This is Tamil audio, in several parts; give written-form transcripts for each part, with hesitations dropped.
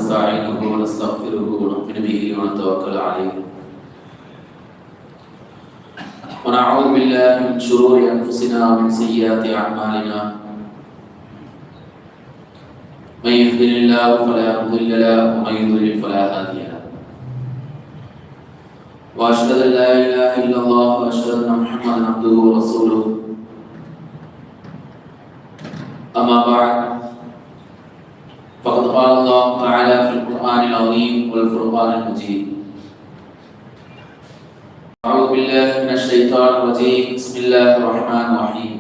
ونستعينه ونستغفره ونؤمن به ونتوكل عليه ونعوذ بالله من شرور أنفسنا ومن سيئات أعمالنا من يهده الله فلا مضل له ومن يضلل فلا هادي له وأشهد أن لا إله إلا الله وأشهد أن محمدا عبده ورسوله أما بعد فقد قال الله تعالى في القرآن العظيم والفرقان المجيد أعوذ بالله من الشيطان الرجيم بسم الله الرحمن الرحيم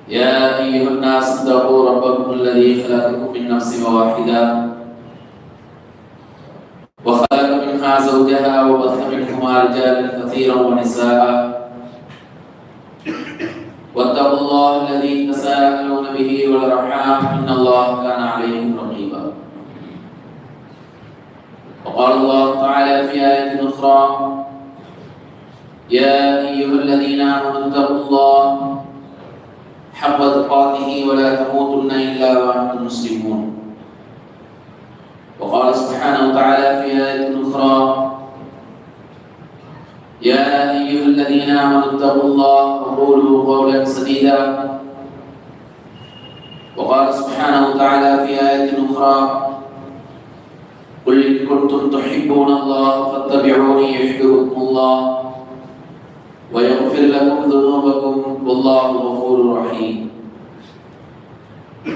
يا أيها الناس اتقوا ربكم الذي خلقكم من نفس واحدة وخلق منها زوجها وبث منهما رجالا كثيرا ونساء واتقوا الله الذي تساءلون به والأرحام إن الله كان عليكم رقيبا وقال الله تعالى في آية أخرى يا أيها الذين آمنوا اتقوا الله حق تقاته ولا تموتن إلا وأنتم مسلمون وقال سبحانه وتعالى في آية أخرى يا أيها الذين آمنوا اتقوا الله وقولوا قولا سديدا وقال سبحانه وتعالى في آية أخرى قل إن كنتم تحبون الله فاتبعوني يحببكم الله ويغفر لكم ذنوبكم والله غفور رحيم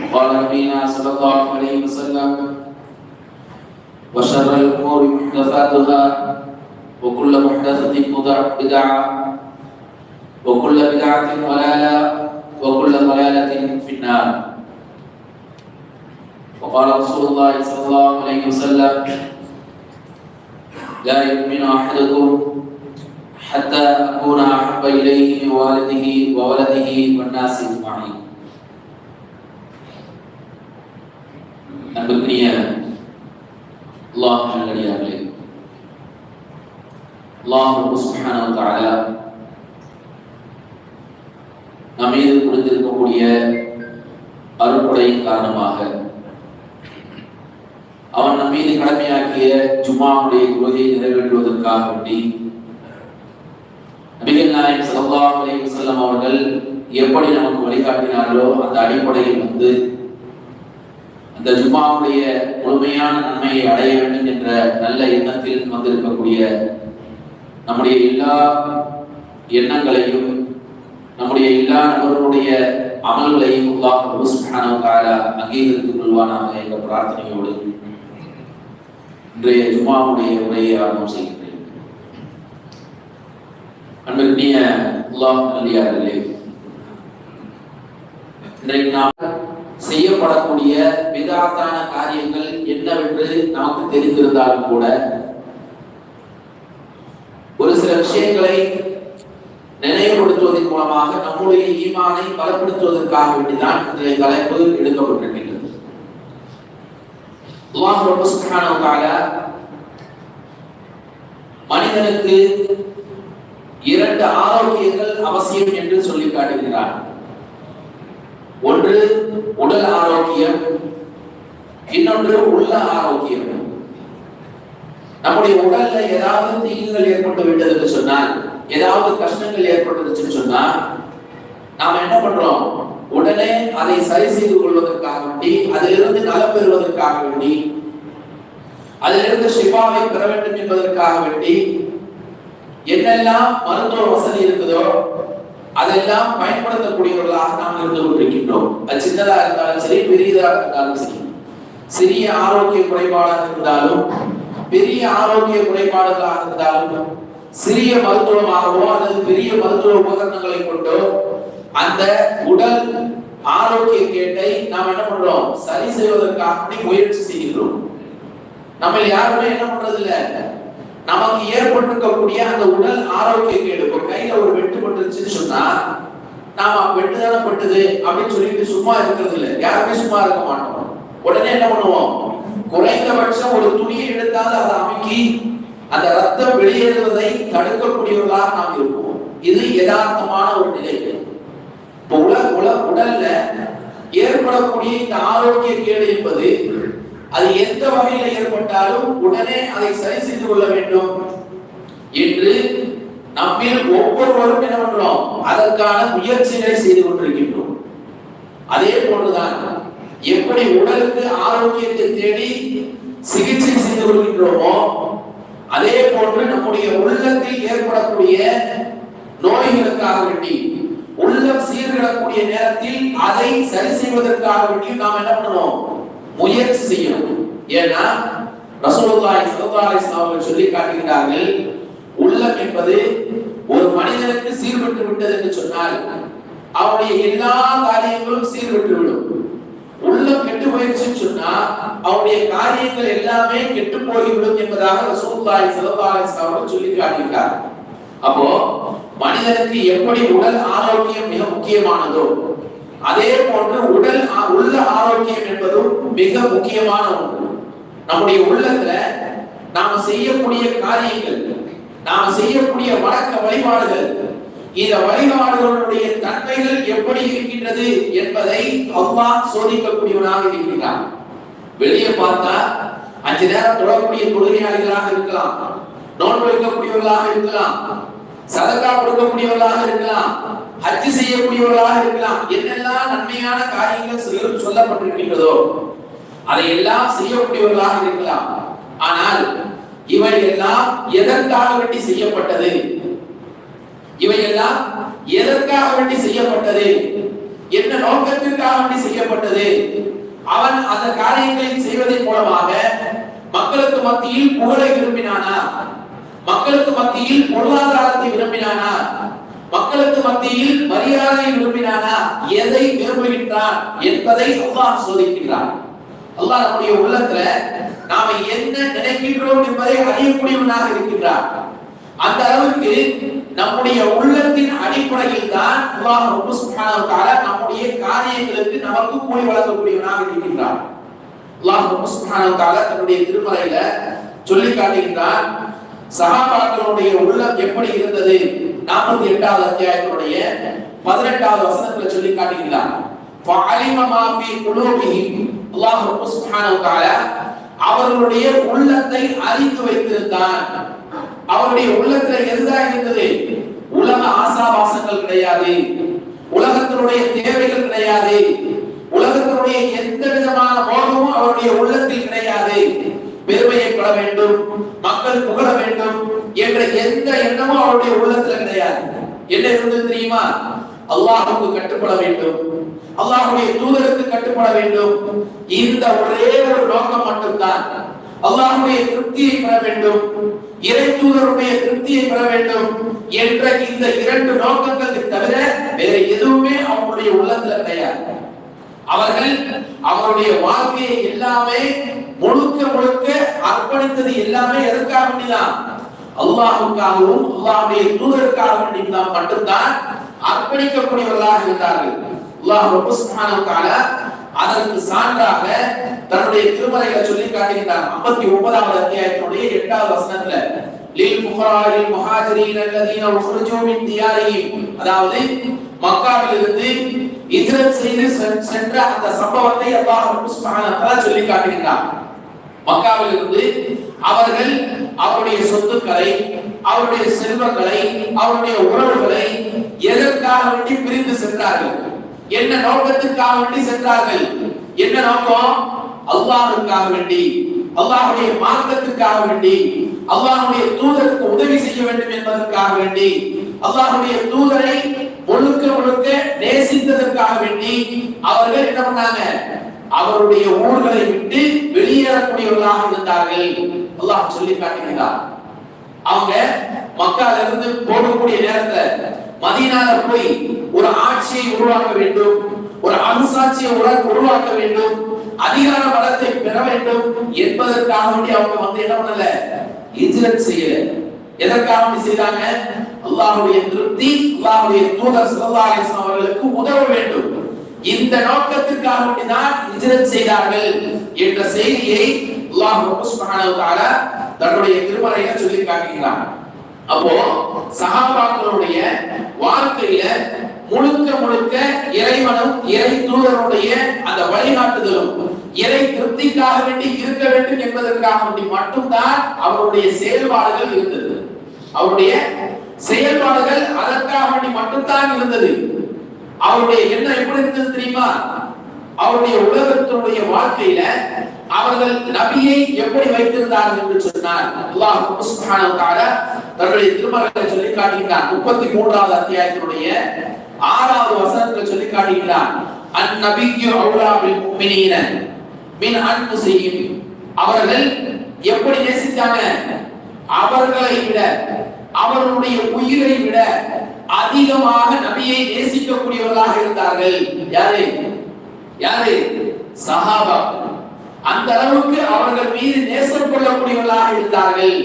وقال نبينا صلى الله عليه وسلم وشر الأمور محدثاتها وكل محدثة بدعة وكل بدعة ضلالة وكل ضلالة في النار وقال رسول الله صلى الله عليه وسلم لا يؤمن أحدكم حتى أكون أحب إليه من والده وولده والناس أجمعين. அன்புக்குரிய அல்லாஹ் நல்லடியார்களே, அல்லாஹ் சுப்ஹானஹு வ தஆலா நம் மீது புரிந்திருக்கக்கூடிய அருள்கொடையின் காரணமாக அவன் நம் மீது கடமையாக்கிய ஜும்மாவுடைய தொழுகையை நிறைவேற்றுவதற்காக வேண்டி நபிகள் நாயகம் ஸல்லல்லாஹு அலைஹி வஸல்லம் அவர்கள் எப்படி நமக்கு வழிகாட்டினார்களோ அந்த அடிப்படையில் வந்து அந்த ஜும்மாவுடைய முழுமையான நன்மையை அடைய வேண்டும் என்ற நல்ல எண்ணத்தில் வந்திருக்கக்கூடிய நம்முடைய எல்லா எண்ணங்களையும் நம்முடைய எல்லா நபர்களுடைய அமல்களையும் அல்லாஹ் சுப்ஹானஹு வ தஆலா அங்கீகரித்துக் கொள்வானாக என்ற பிரார்த்தனையோடு இன்றைய ஜும்மாவுடைய உரையை ஆரம்பம் செய்கின்றேன். அன்பிற்குரிய அல்லாஹ் நல்லடியார்களே, இன்றைக்கு நாம் செய்யப்படக்கூடிய பிதஅத்தான காரியங்கள் என்னவென்று நமக்கு தெரிந்திருந்தாலும் கூட ஒரு சில விஷயங்களை நினைவுபடுத்துவதன் மூலமாக நம்முடைய ஈமானை பலப்படுத்துவதற்காக வேண்டிதான் இன்றைய தலைப்பு எடுக்கப்பட்டிருக்கின்றது. அல்லாஹ் சுப்ஹானஹு வ தஆலா மனிதனுக்கு இரண்டு ஆரோக்கியங்கள் அவசியம் என்று சொல்லி காட்டுகிறார். ஒன்று உடல் ஆரோக்கியம், இன்னொன்று உள்ள ஆரோக்கியம். நம்முடைய உடல்ல ஏதாவது தீங்குகள் ஏற்பட்டு விட்டது என்று சொன்னால், ஏதாவது கஷ்டங்கள் ஏற்பட்டதுன்னு சொன்னா நாம என்ன பண்றோம்? உடனே அதை சரி செய்து கொள்வதற்காக வேண்டி, அதிலிருந்து நலம் பெறுவதற்காக வேண்டி, அதிலிருந்து ஷிஃபாவை பெற வேண்டும் என்பதற்காக வேண்டி என்னெல்லாம் மருத்துவ வசதி இருக்குதோ அதெல்லாம் பயன்படுத்தக்கூடியவர்களாக நாம் இருந்து கொண்டிருக்கின்றோம். அது சின்னதா இருந்தாலும் சரி, பெரியதாக இருந்தாலும் சரி, சிறிய ஆரோக்கிய குறைபாடாக இருந்தாலும் பெரிய ஆரோக்கிய குறைபாடுகளாக இருந்தாலும் சிறிய மருத்துவமாகவோ அல்லது பெரிய மருத்துவ உபகரணங்களை கொண்டோ அந்த உடல் ஆரோக்கிய கேட்டை நாம் என்ன பண்றோம்? சரி செய்வதற்காக முயற்சி செய்கின்றோம். நம்ம யாருமே என்ன பண்றது இல்ல, நமக்கு ஏற்பட்டிருக்கக்கூடிய அந்த உடல் ஆரோக்கிய கேடு, இப்போ கையில ஒரு வெட்டு பட்டுருச்சுன்னு சொன்னா நாம வெட்டுதானே பட்டுது அப்படின்னு சொல்லிட்டு சும்மா இருக்கிறது இல்லை. யாருமே சும்மா இருக்க மாட்டோம். உடனே என்ன பண்ணுவோம்? குறைந்தபட்சம் ஒரு துணியை எடுத்தால் அதை அமுக்கி அந்த ரத்தம் வெளியேறுவதை தடுக்கக்கூடியவர்களாக நாம் இருப்போம். இது யதார்த்தமான ஒரு நிலை. உடல்ல ஏற்படக்கூடிய இந்த ஆரோக்கிய கேடு என்பது அது எந்த வகையில ஏற்பட்டாலும் உடனே அதை சரி செய்து கொள்ள வேண்டும் என்று நம்மில் ஒவ்வொருவரும் என்ன பண்றோம், அதற்கான முயற்சிகளை செய்து கொண்டிருக்கின்றோம். அதே போன்றுதான் எப்படி உடலுக்கு ஆரோக்கியத்தை தேடி சிகிச்சை செய்து கொள்கின்றோமோ அதே போன்று நம்முடைய உள்ளத்தில் ஏற்படக்கூடிய நோய்களுக்காக வேண்டி, உள்ளம் சீர்கிடக்கூடிய நேரத்தில் அதை சரி செய்வதற்காக வேண்டி நாம் என்ன பண்ணணும், முயற்சி செய்யணும். ஏன்னா ரசூலுல்லாஹி ஸல்லல்லாஹு அலைஹி வஸல்லம் அவர்கள் சொல்லி காட்டுகிறார்கள், உள்ளம் என்பது ஒரு மனிதனுக்கு சீர்பட்டு விட்டது என்று சொன்னால் அவருடைய எல்லா காரியங்களும் சீர்பட்டு விடும். உள்ளம் கெட்டு போயிடுச்சுன்னு சொன்னா அவருடைய காரியங்கள் எல்லாமே கெட்டு போய்விடும் என்பதாக ரசூலுல்லாஹி ஸல்லல்லாஹு அலைஹி வஸல்லம் அவர்கள் சொல்லி காட்டுகிறார். அப்போ மனிதனுக்கு எப்படி உடல் ஆரோக்கியம் மிக முக்கியமானதோ அதே போன்று உள்ள ஆரோக்கியம் என்பதும் மிக முக்கியமான ஒன்று. நம்முடைய உள்ளத்துல நாம செய்யக்கூடிய காரியங்கள், நாம செய்யக்கூடிய வணக்க வழிபாடுகள், இந்த வழிபாடுகளுடைய தன்மைகள் எப்படி இருக்கின்றது என்பதை அல்லாஹ் சோதிக்கக்கூடியவனாக இருக்கிறான். வெளியே பார்த்தா 5 நேரம் தொழக்கூடிய தொழுகையாளிகளாக இருக்கலாம், நோன்பு வைக்கக்கூடியவர்களாக இருக்கலாம், சதகா கொடுக்கக்கூடியவர்களாக இருக்கலாம், ஹஜ் செய்யக்கூடியவர்களாக இருக்கலாம், என்னெல்லாம் நன்மையான காரியங்கள் சொல்லப்பட்டிருக்கின்றதோ அதையெல்லாம் செய்யக்கூடியவர்களாக இருக்கலாம். ஆனால் இவை எல்லாம் எதற்காக வேண்டி செய்யப்பட்டது, இவையெல்லாம் எதற்காக வேண்டி செய்யப்பட்டது, என்ன நோக்கத்திற்காக வேண்டி செய்யப்பட்டது, அவன் அந்த காரியங்களை செய்வதன் மூலமாக மக்களுக்கு மத்தியில் புகழை விரும்பினானா, மக்களுக்கு மத்தியில் பொருளாதாரத்தை விரும்பினானா, மக்களுக்கு மத்தியில் மரியாதையை விரும்பினானா, எதை விரும்புகின்றான் என்பதை அல்லாஹ் சோதிக்கிறான். அல்லாஹ் நம்முடைய உள்ளத்துல நாம என்ன நினைக்கின்றோம் என்பதை அறியக்கூடியவனாக இருக்கின்றான். அந்த அளவுக்கு நம்முடைய உள்ளத்தின் அடிப்படையில் தான் அல்லாஹ் சுப்ஹானஹு வ தஆலா நம்முடைய காரியங்களுக்கு நமக்கு கூலி வழங்கக்கூடியவனாக இருக்கின்றான். அல்லாஹ் சுப்ஹானஹு வ தஆலா தன்னுடைய திருமறையில சொல்லி காட்டுகின்றான், சஹாபாக்களுடைய உள்ளம் எப்படி இருந்தது 48வது அத்தியாயத்தினுடைய 18வது வசனத்துல சொல்லி காட்டுகிறான். ஃபஅலிம மா ஃபீ குலூபிஹிம், அல்லாஹ் சுப்ஹானஹு வ தஆலா அவர்களுடைய உள்ளத்தை அறிந்து வைத்திருந்தான். அவருடைய உள்ளத்துல எதுதான் இருந்தது, உலக ஆசாபாசங்கள் கிடையாது, உலகத்தினுடைய தேவைகள் கிடையாது, உலகத்தினுடைய எந்த விதமான மோகமும் அவருடைய உள்ளத்தில் கிடையாது. பெருமையை பெற வேண்டும், மக்கள் புகழ வேண்டும் என்ற எந்த எண்ணமும் அவருடைய உள்ளத்துல கிடையாது. என்ன இருந்தது தெரியுமா, அல்லாஹ்வுக்கு கட்டுப்பட வேண்டும், அல்லாஹ்வுடைய தூதருக்கு கட்டுப்பட வேண்டும், இந்த ஒரே ஒரு நோக்கம் மட்டும்தான். அல்லாஹ்வுடைய திருப்தியை பெற வேண்டும், இறை தூதருடைய திருப்தியை பெற வேண்டும் என்ற இந்த 2 நோக்கங்களுக்கு தவிர வேற எதுவுமே அவங்களுடைய உள்ளத்துல கிடையாது. அவர்கள் அவருடைய வாழ்க்கையை எல்லாமே முழுக்க முழுக்க அர்ப்பணித்தது எல்லாமே எதற்காக வேண்டிதான், அல்லாஹ்வுக்காகவும் அல்லாஹ்வுடைய தூதருக்காக வேண்டிதான் மட்டும்தான் அர்ப்பணிக்கக்கூடியவர்களாக இருந்தார்கள். அல்லாஹ் சுப்ஹானஹு வ தஆலா அதற்கு சான்றாக தன்னுடைய திருமறையில சொல்லி காட்டுகிறார். 59வது அத்தியாயத்தினுடைய 8வது வசனத்துல லில் ஃபுகராஇல் முஹாஜிரீன் அல்லதீன உக்ரிஜூ மின் தியாரிஹிம், அதாவது மக்காவிலிருந்து ஹிஜ்ரத் செய்து சென்ற அந்த சம்பவத்தை அல்லாஹ் சுப்ஹானஹு வ தஆலா சொல்லி காட்டுகிறார். மக்காவிலிருந்து அவர்கள் அவருடைய சொத்துக்களை, அவருடைய செல்வங்களை, அவருடைய உறவுகளை எதற்காக வேண்டி பிரிந்து சென்றார்கள், என்ன நோக்கத்திற்காக வேண்டி சென்றார்கள், என்ன நோக்கம், அல்லாஹ்வுக்காக வேண்டி, அல்லாஹ்வுடைய மார்க்கத்திற்காக வேண்டி, அல்லாஹ்வுடைய தூதருக்கு உதவி செய்ய வேண்டும் என்பதற்காக வேண்டி, அல்லாஹ்வுடைய தூதரை முழுக்க முழுக்க நேசித்ததற்காக வேண்டி அவர்கள் என்ன பண்ணாங்க, அவருடைய ஊர்களை விட்டு வெளியேறக்கூடியவர்களாக இருந்தார்கள். அல்லாஹ் சொல்லி காட்டுகிறார். அவங்க மக்கால இருந்து போகக்கூடிய நேரத்துல மதீனால போய் ஒரு ஆட்சியை உருவாக்க வேண்டும், ஒரு அரசாட்சியை உருவாக்க வேண்டும், அதிகார பலத்தை பெற வேண்டும் என்பதற்காக வேண்டி அவங்க வந்து என்ன பண்ணல, ஹிஜ்ரத் செய்யல. எதற்காக வேண்டி செய்தாங்க, அல்லாஹ்வுடைய திருப்தி, அல்லாஹ்வுடைய தூதர் ஸல்லல்லாஹு அலைஹி வஸல்லம் அவர்களுக்கு உதவ வேண்டும், இந்த நோக்கத்திற்காக வேண்டி தான் ஹிஜ்ரத் செய்தார்கள் என்ற செய்தியை அல்லாஹ் சுப்ஹானஹு வ தஆலா தன்னுடைய திருமறையில சொல்லி காட்டுகிறார். அப்போ சஹாபாக்களுடைய வாழ்க்கையில முழுக்க முழுக்க இறைவனும் இறை தூதருடைய அந்த வழிகாட்டுதலும் இறை திருப்திக்காக வேண்டி இருக்க வேண்டும் என்பதற்காக வேண்டி மட்டும்தான் அவருடைய செயல்பாடுகள் இருந்தது. அவருடைய செயல்பாடுகள் அதற்காக வேண்டி மட்டும்தான் இருந்தது. அவருடைய எண்ணம் எப்படி இருந்தது தெரியுமா? அவருடைய உலகத்தினுடைய வாழ்க்கையில அவர்கள் நபியை எப்படி வைத்திருந்தார்கள் என்று சொன்னார். அல்லாஹ் சுப்ஹானஹு வ தஆலா தன்னுடைய திருமறையில சொல்லி காட்டுகிறார். 33வது அத்தியாயத்தினுடைய 6வது வசனத்தில் சொல்லி காட்டுகிறார். அன்-நபிய்யு அவுலா பில் முஃமினீன மின் அன்ஃபுஸிஹிம். அவர்கள் எப்படி நேசித்தாங்க? அவர்களை விட, அவர்களுடைய உயிரை விட அதிகமாக நபியை நேசிக்கக்கூடியவர்களாக இருந்தார்கள். யாரு? யாரு? சஹாபாக்கள். அந்த அளவுக்கு அவர்கள் மீது நேசம் கொள்ளக்கூடியவர்களாக இருந்தார்கள்.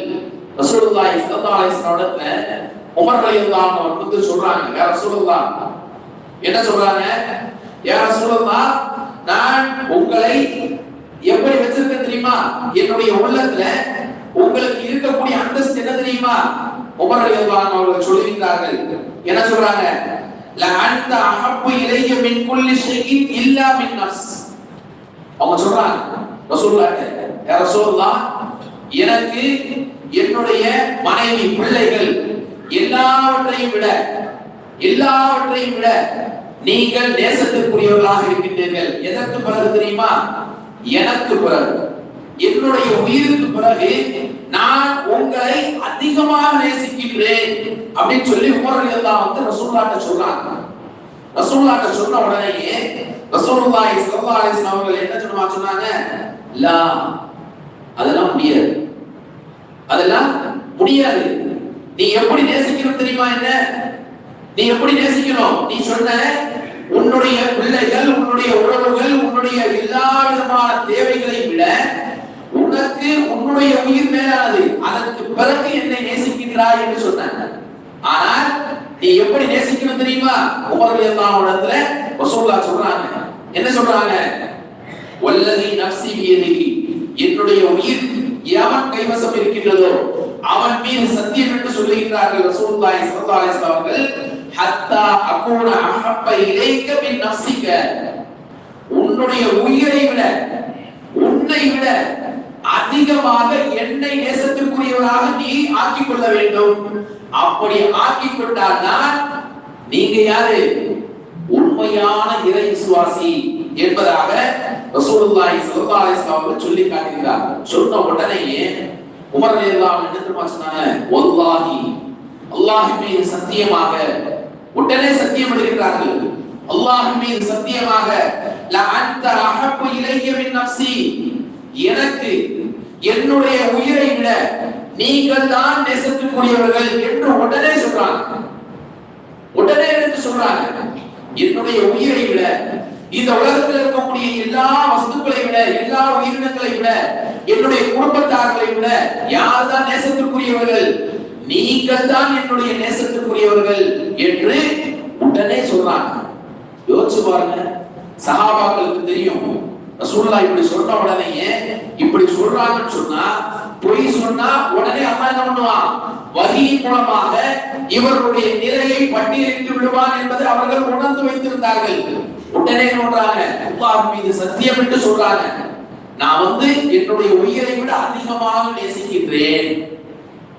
ரசூலுல்லாஹி ஸல்லல்லாஹு அலைஹி வஸல்லம் உமர் ரலியல்லாஹு அன்ஹு வந்து சொல்றாங்க, யா ரசூலுல்லாஹ், என்ன சொல்றாங்க? யா ரசூலுல்லாஹ், நான் உங்களை எப்படி வச்சிருக்கேன் தெரியுமா? என்னுடைய உள்ளத்துல உங்களுக்கு இருக்கக்கூடிய அந்தஸ்து என்ன தெரியுமா? உமர் ரலியல்லாஹு அன்ஹு அவர்கள் சொல்லுகிறார்கள், என்ன சொல்றாங்க? லா அன்த அஹப்பு இலைய மின் குல்லி ஷைஇன் இல்லா மின் நஃப்ஸ். அவங்க சொல்றாங்க ரசூலுல்லாஹ், யா ரசூலுல்லாஹ், எனக்கு என்னுடைய மனைவி பிள்ளைகள் எல்லாவற்றையும் விட நீங்கள் நேசத்திற்குரியவர்களாக இருக்கின்றீர்கள். எதற்கு பிறகு தெரியுமா? எனக்கு பிறகு, என்னுடைய உயிருக்கு பிறகு நான் உங்களை அதிகமாக நேசிக்கின்றேன் அப்படின்னு சொல்லி உமர் ரலியல்லாஹு வந்து ரசூலுல்லாஹ்ட்ட சொல்றாங்க. ரசூலுல்லாஹ்ட்ட சொன்ன உடனே ரசூலுல்லாஹி ஸல்லல்லாஹு அலைஹி வஸல்லம் அவர்கள் என்ன சொன்னாங்க? லா, அதெல்லாம் முடியாது, அதெல்லாம் முடியாது. நீ எப்படி நேசிக்கணும் தெரியுமா? என்ன நீ எப்படி நேசிக்கணும்? நீ சொன்ன உன்னுடைய பிள்ளைகள், உன்னுடைய உறவுகள், உன்னுடைய எல்லா விதமான தேவைகளை விட உனக்கு உன்னுடைய உயிர் மேலானது. அதற்கு பிறகு என்னை நேசிக்கின்றாய் என்று சொன்னாங்க. ஆனால் நீ எப்படி நேசிக்கணும் தெரியுமா? உமர் ரலியல்லாஹு அன்ஹு ரசூலுல்லாஹ் சொல்றாங்க, என்ன சொல்றாங்க? வல்லதி நஃப்ஸி பியதிஹி, என்னுடைய உயிர் எவன் கைவசம் இருக்கின்றதோ அவன் மீது சத்தியம் என்று சொல்லுகிறார்கள் ரசூலுல்லாஹி ஸல்லல்லாஹு அலைஹி வஸல்லம் அவர்கள். ஹத்தா அகூன அஹப்ப இலைக மின் நஃப்ஸிக, உன்னுடைய உயிரை விட, உன்னை விட அதிகமாக என்னை நேசத்திற்குரியவராக நீ ஆக்கிக் கொள்ள வேண்டும். அப்படி ஆக்கிக் கொண்டால்தான் நீங்க யாரு? உண்மையான இறை விசுவாசி என்பதாக ரசூலுல்லாஹி ஸல்லல்லாஹு அலைஹி வஸல்லம் சொல்லி காட்டுகிறார். சொன்ன உடனேயே உமர் ரலியல்லாஹு அன்ஹு என்ன சொன்னாங்க? வல்லாஹி, அல்லாஹ் மீது சத்தியமாக, உடனே சத்தியம் எடுக்கிறார்கள். அல்லாஹ் மீது சத்தியமாக, லா அன்த அஹப்பு இலைய மின் நஃப்ஸி, எனக்கு என்னுடைய உயிரை விட நீங்கள் தான் நேசத்திற்குரியவர்கள் என்று உடனே சொல்றாங்க. உடனே எடுத்து சொல்றாங்க, என்னுடைய உயிரை விட, இந்த உலகத்தில் இருக்கக்கூடிய எல்லா வஸ்துக்களை விட, எல்லா உயிரினங்களை விட, என்னுடைய குடும்பத்தார்களை விட யார் தான் நேசத்திற்குரியவர்கள்? நீங்கள் தான் என்னுடைய நேசத்திற்குரியவர்கள் என்று உடனே சொல்றாங்க. யோசிச்சு பாருங்க, சஹாபாக்களுக்கு தெரியும் ரசூலுல்லாஹ் இப்படி சொன்ன உடனே, இப்படி சொல்றாங்கன்னு சொன்னா, பொய் சொன்னா உடனே அல்லாஹ் என்ன பண்ணுவான்? வஹீ மூலமாக இவருடைய நிலையை பட்டியலிட்டு விடுவான் என்பதை அவர்கள் உணர்ந்து வைத்திருந்தார்கள். உடனே சொல்றாங்க, அல்லாஹ் மீது சத்தியம் என்று சொல்றாங்க, நான் வந்து என்னுடைய உயிரை விட அதிகமாக நேசிக்கின்றேன்,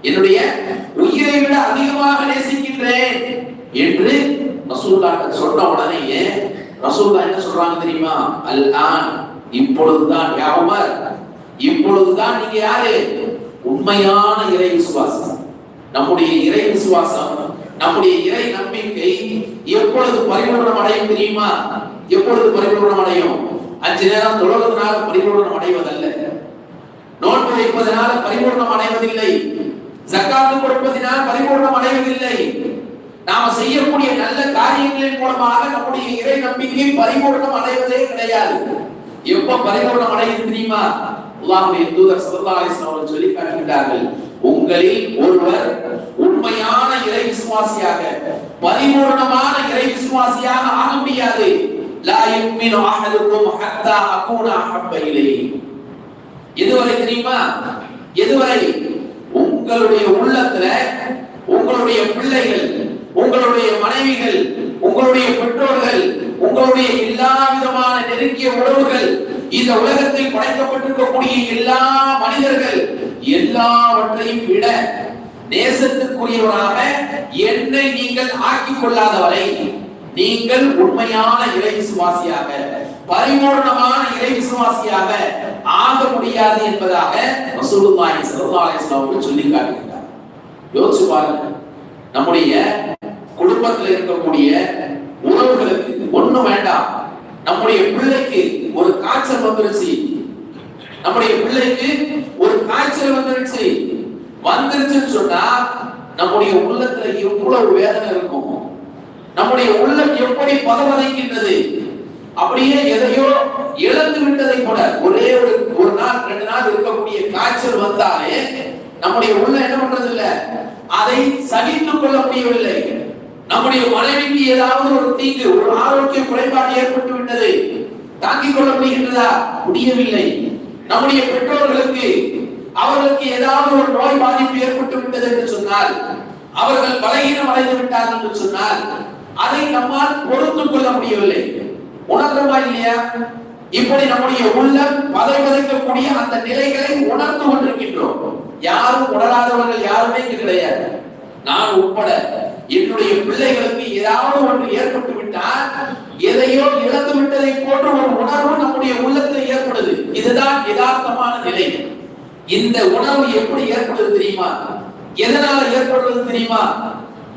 என்னுடைய உயிரை விட அதிகமாக நேசிக்கின்றேன் என்று ரசூலுல்லாஹ் சொன்ன உடனே ரசூலுல்லாஹ் என்ன சொல்றாங்க தெரியுமா? அல்ஆன், இப்பொழுதுதான், யா உமர், இப்பொழுதுதான் நீங்க யாரு? உண்மையான இறை விசுவாசம். நம்முடைய இறை விசுவாசம், நம்முடைய இறை நம்பிக்கை எப்பொழுது பரிபூர்ணம் அடையும் தெரியுமா? எப்பொழுது பரிபூர்ணம் அடையும்? 5 நேரம் தொழுவதனால பரிபூர்ணம் அடைவதல்ல, நோன்பு வைப்பதனால பரிபூர்ணம் அடைவதில்லை, ஜகாத் கொடுப்பதனால் பரிபூர்ணம் அடைவதில்லை. நாம செய்யக்கூடிய நல்ல காரியங்களின் மூலமாக நம்முடைய இறை நம்பிக்கை பரிபூர்ணம் அடைவதே கிடையாது. எப்ப பரிபூர்ணம் அடையும் தெரியுமா? அல்லாஹ்வுடைய தூதர் ஸல்லல்லாஹு அலைஹி வஸல்லம் சொல்லி காட்டுகிறார்கள், உங்களில் ஒருவர் உண்மையான இறை விசுவாசியாக, பரிபூர்ணமான இறை விசுவாசியாக ஆக முடியாது. லா யுமினு அஹதுக்கும் ஹத்தா அகூன அஹப்ப இலைஹி. எதுவரை தெரியுமா? எதுவரை? உங்களுடைய உள்ளத்துல உங்களுடைய பிள்ளைகள், உங்களுடைய மனைவிகள், உங்களுடைய பெற்றோர்கள், உங்களுடைய எல்லா விதமான நெருங்கிய உறவுகள், இந்த உலகத்தில் படைக்கப்பட்டிருக்கக்கூடிய எல்லா மனிதர்கள் எல்லாவற்றையும் விட நேசத்திற்குரியவராக என்னை நீங்கள் ஆக்கிக் கொள்ளாதவரை நீங்கள் உண்மையான இறை விசுவாசியாக, பரிபூர்ணமான இறை விசுவாசியாக ஆக முடியாது என்பதாக ரசூலுல்லாஹி ஸல்லல்லாஹு அலைஹி வஸல்லம் அவர்கள் சொல்லி காட்டுகிறார். யோசிச்சு பாருங்க, நம்முடைய குடும்பத்தில் இருக்கக்கூடிய உறவுகளுக்கு ஒண்ணு வேண்டாம், நம்முடைய பிள்ளைக்கு ஒரு காய்ச்சல் வந்துருச்சு, நம்முடைய பிள்ளைக்கு ஒரு காய்ச்சல் வந்துருச்சுன்னு சொன்னா நம்முடைய உள்ளத்துல எவ்வளவு வேதனை இருக்கும், நம்முடைய உள்ளம் எப்படி பதவதைக்கின்றது. அப்படியே எதையோ இழந்து விட்டதை போல ஒரே ஒரு நாள் 2 நாள் இருக்கக்கூடிய காய்ச்சல் வந்தாலே நம்முடைய உள்ள என்ன பண்றது இல்ல, அதை சகித்துக் கொள்ள முடியவில்லை. நம்முடைய மனைவிக்கு ஏதாவது ஒரு தீங்கு, ஒரு ஆரோக்கிய குறைபாடு ஏற்பட்டு விட்டது, தாங்கிக் கொள்ள முடிகின்றதா? முடியவில்லை. நம்முடைய பெற்றோர்களுக்கு அவர்களுக்கு ஏதாவது ஒரு நோய் பாதிப்பு ஏற்பட்டு விட்டது என்று சொன்னால், அவர்கள் பலகீனம் அடைந்து விட்டார்கள் என்று சொன்னால் அதை நம்மால் பொறுத்துக் கொள்ள முடியவில்லை. உணர்றோமா இல்லையா? இப்படி நம்முடைய உள்ளம் பதைபதைக்கக்கூடிய அந்த நிலைகளை உணர்ந்து கொண்டிருக்கின்றோம். யாரும் உணராதவர்கள் யாருமே கிடையாது, நான் உட்பட. என்னுடைய பிள்ளைகளுக்கு ஏதாவது ஒன்று ஏற்பட்டு விட்டால் எதையோ இழந்து விட்டதை போன்ற ஒரு உணர்வு நம்முடைய உள்ளத்தில் ஏற்படுது. இதுதான் யதார்த்தமான நிலை. இந்த உணர்வு எப்படி ஏற்படுது தெரியுமா? எதனால ஏற்படுறது தெரியுமா?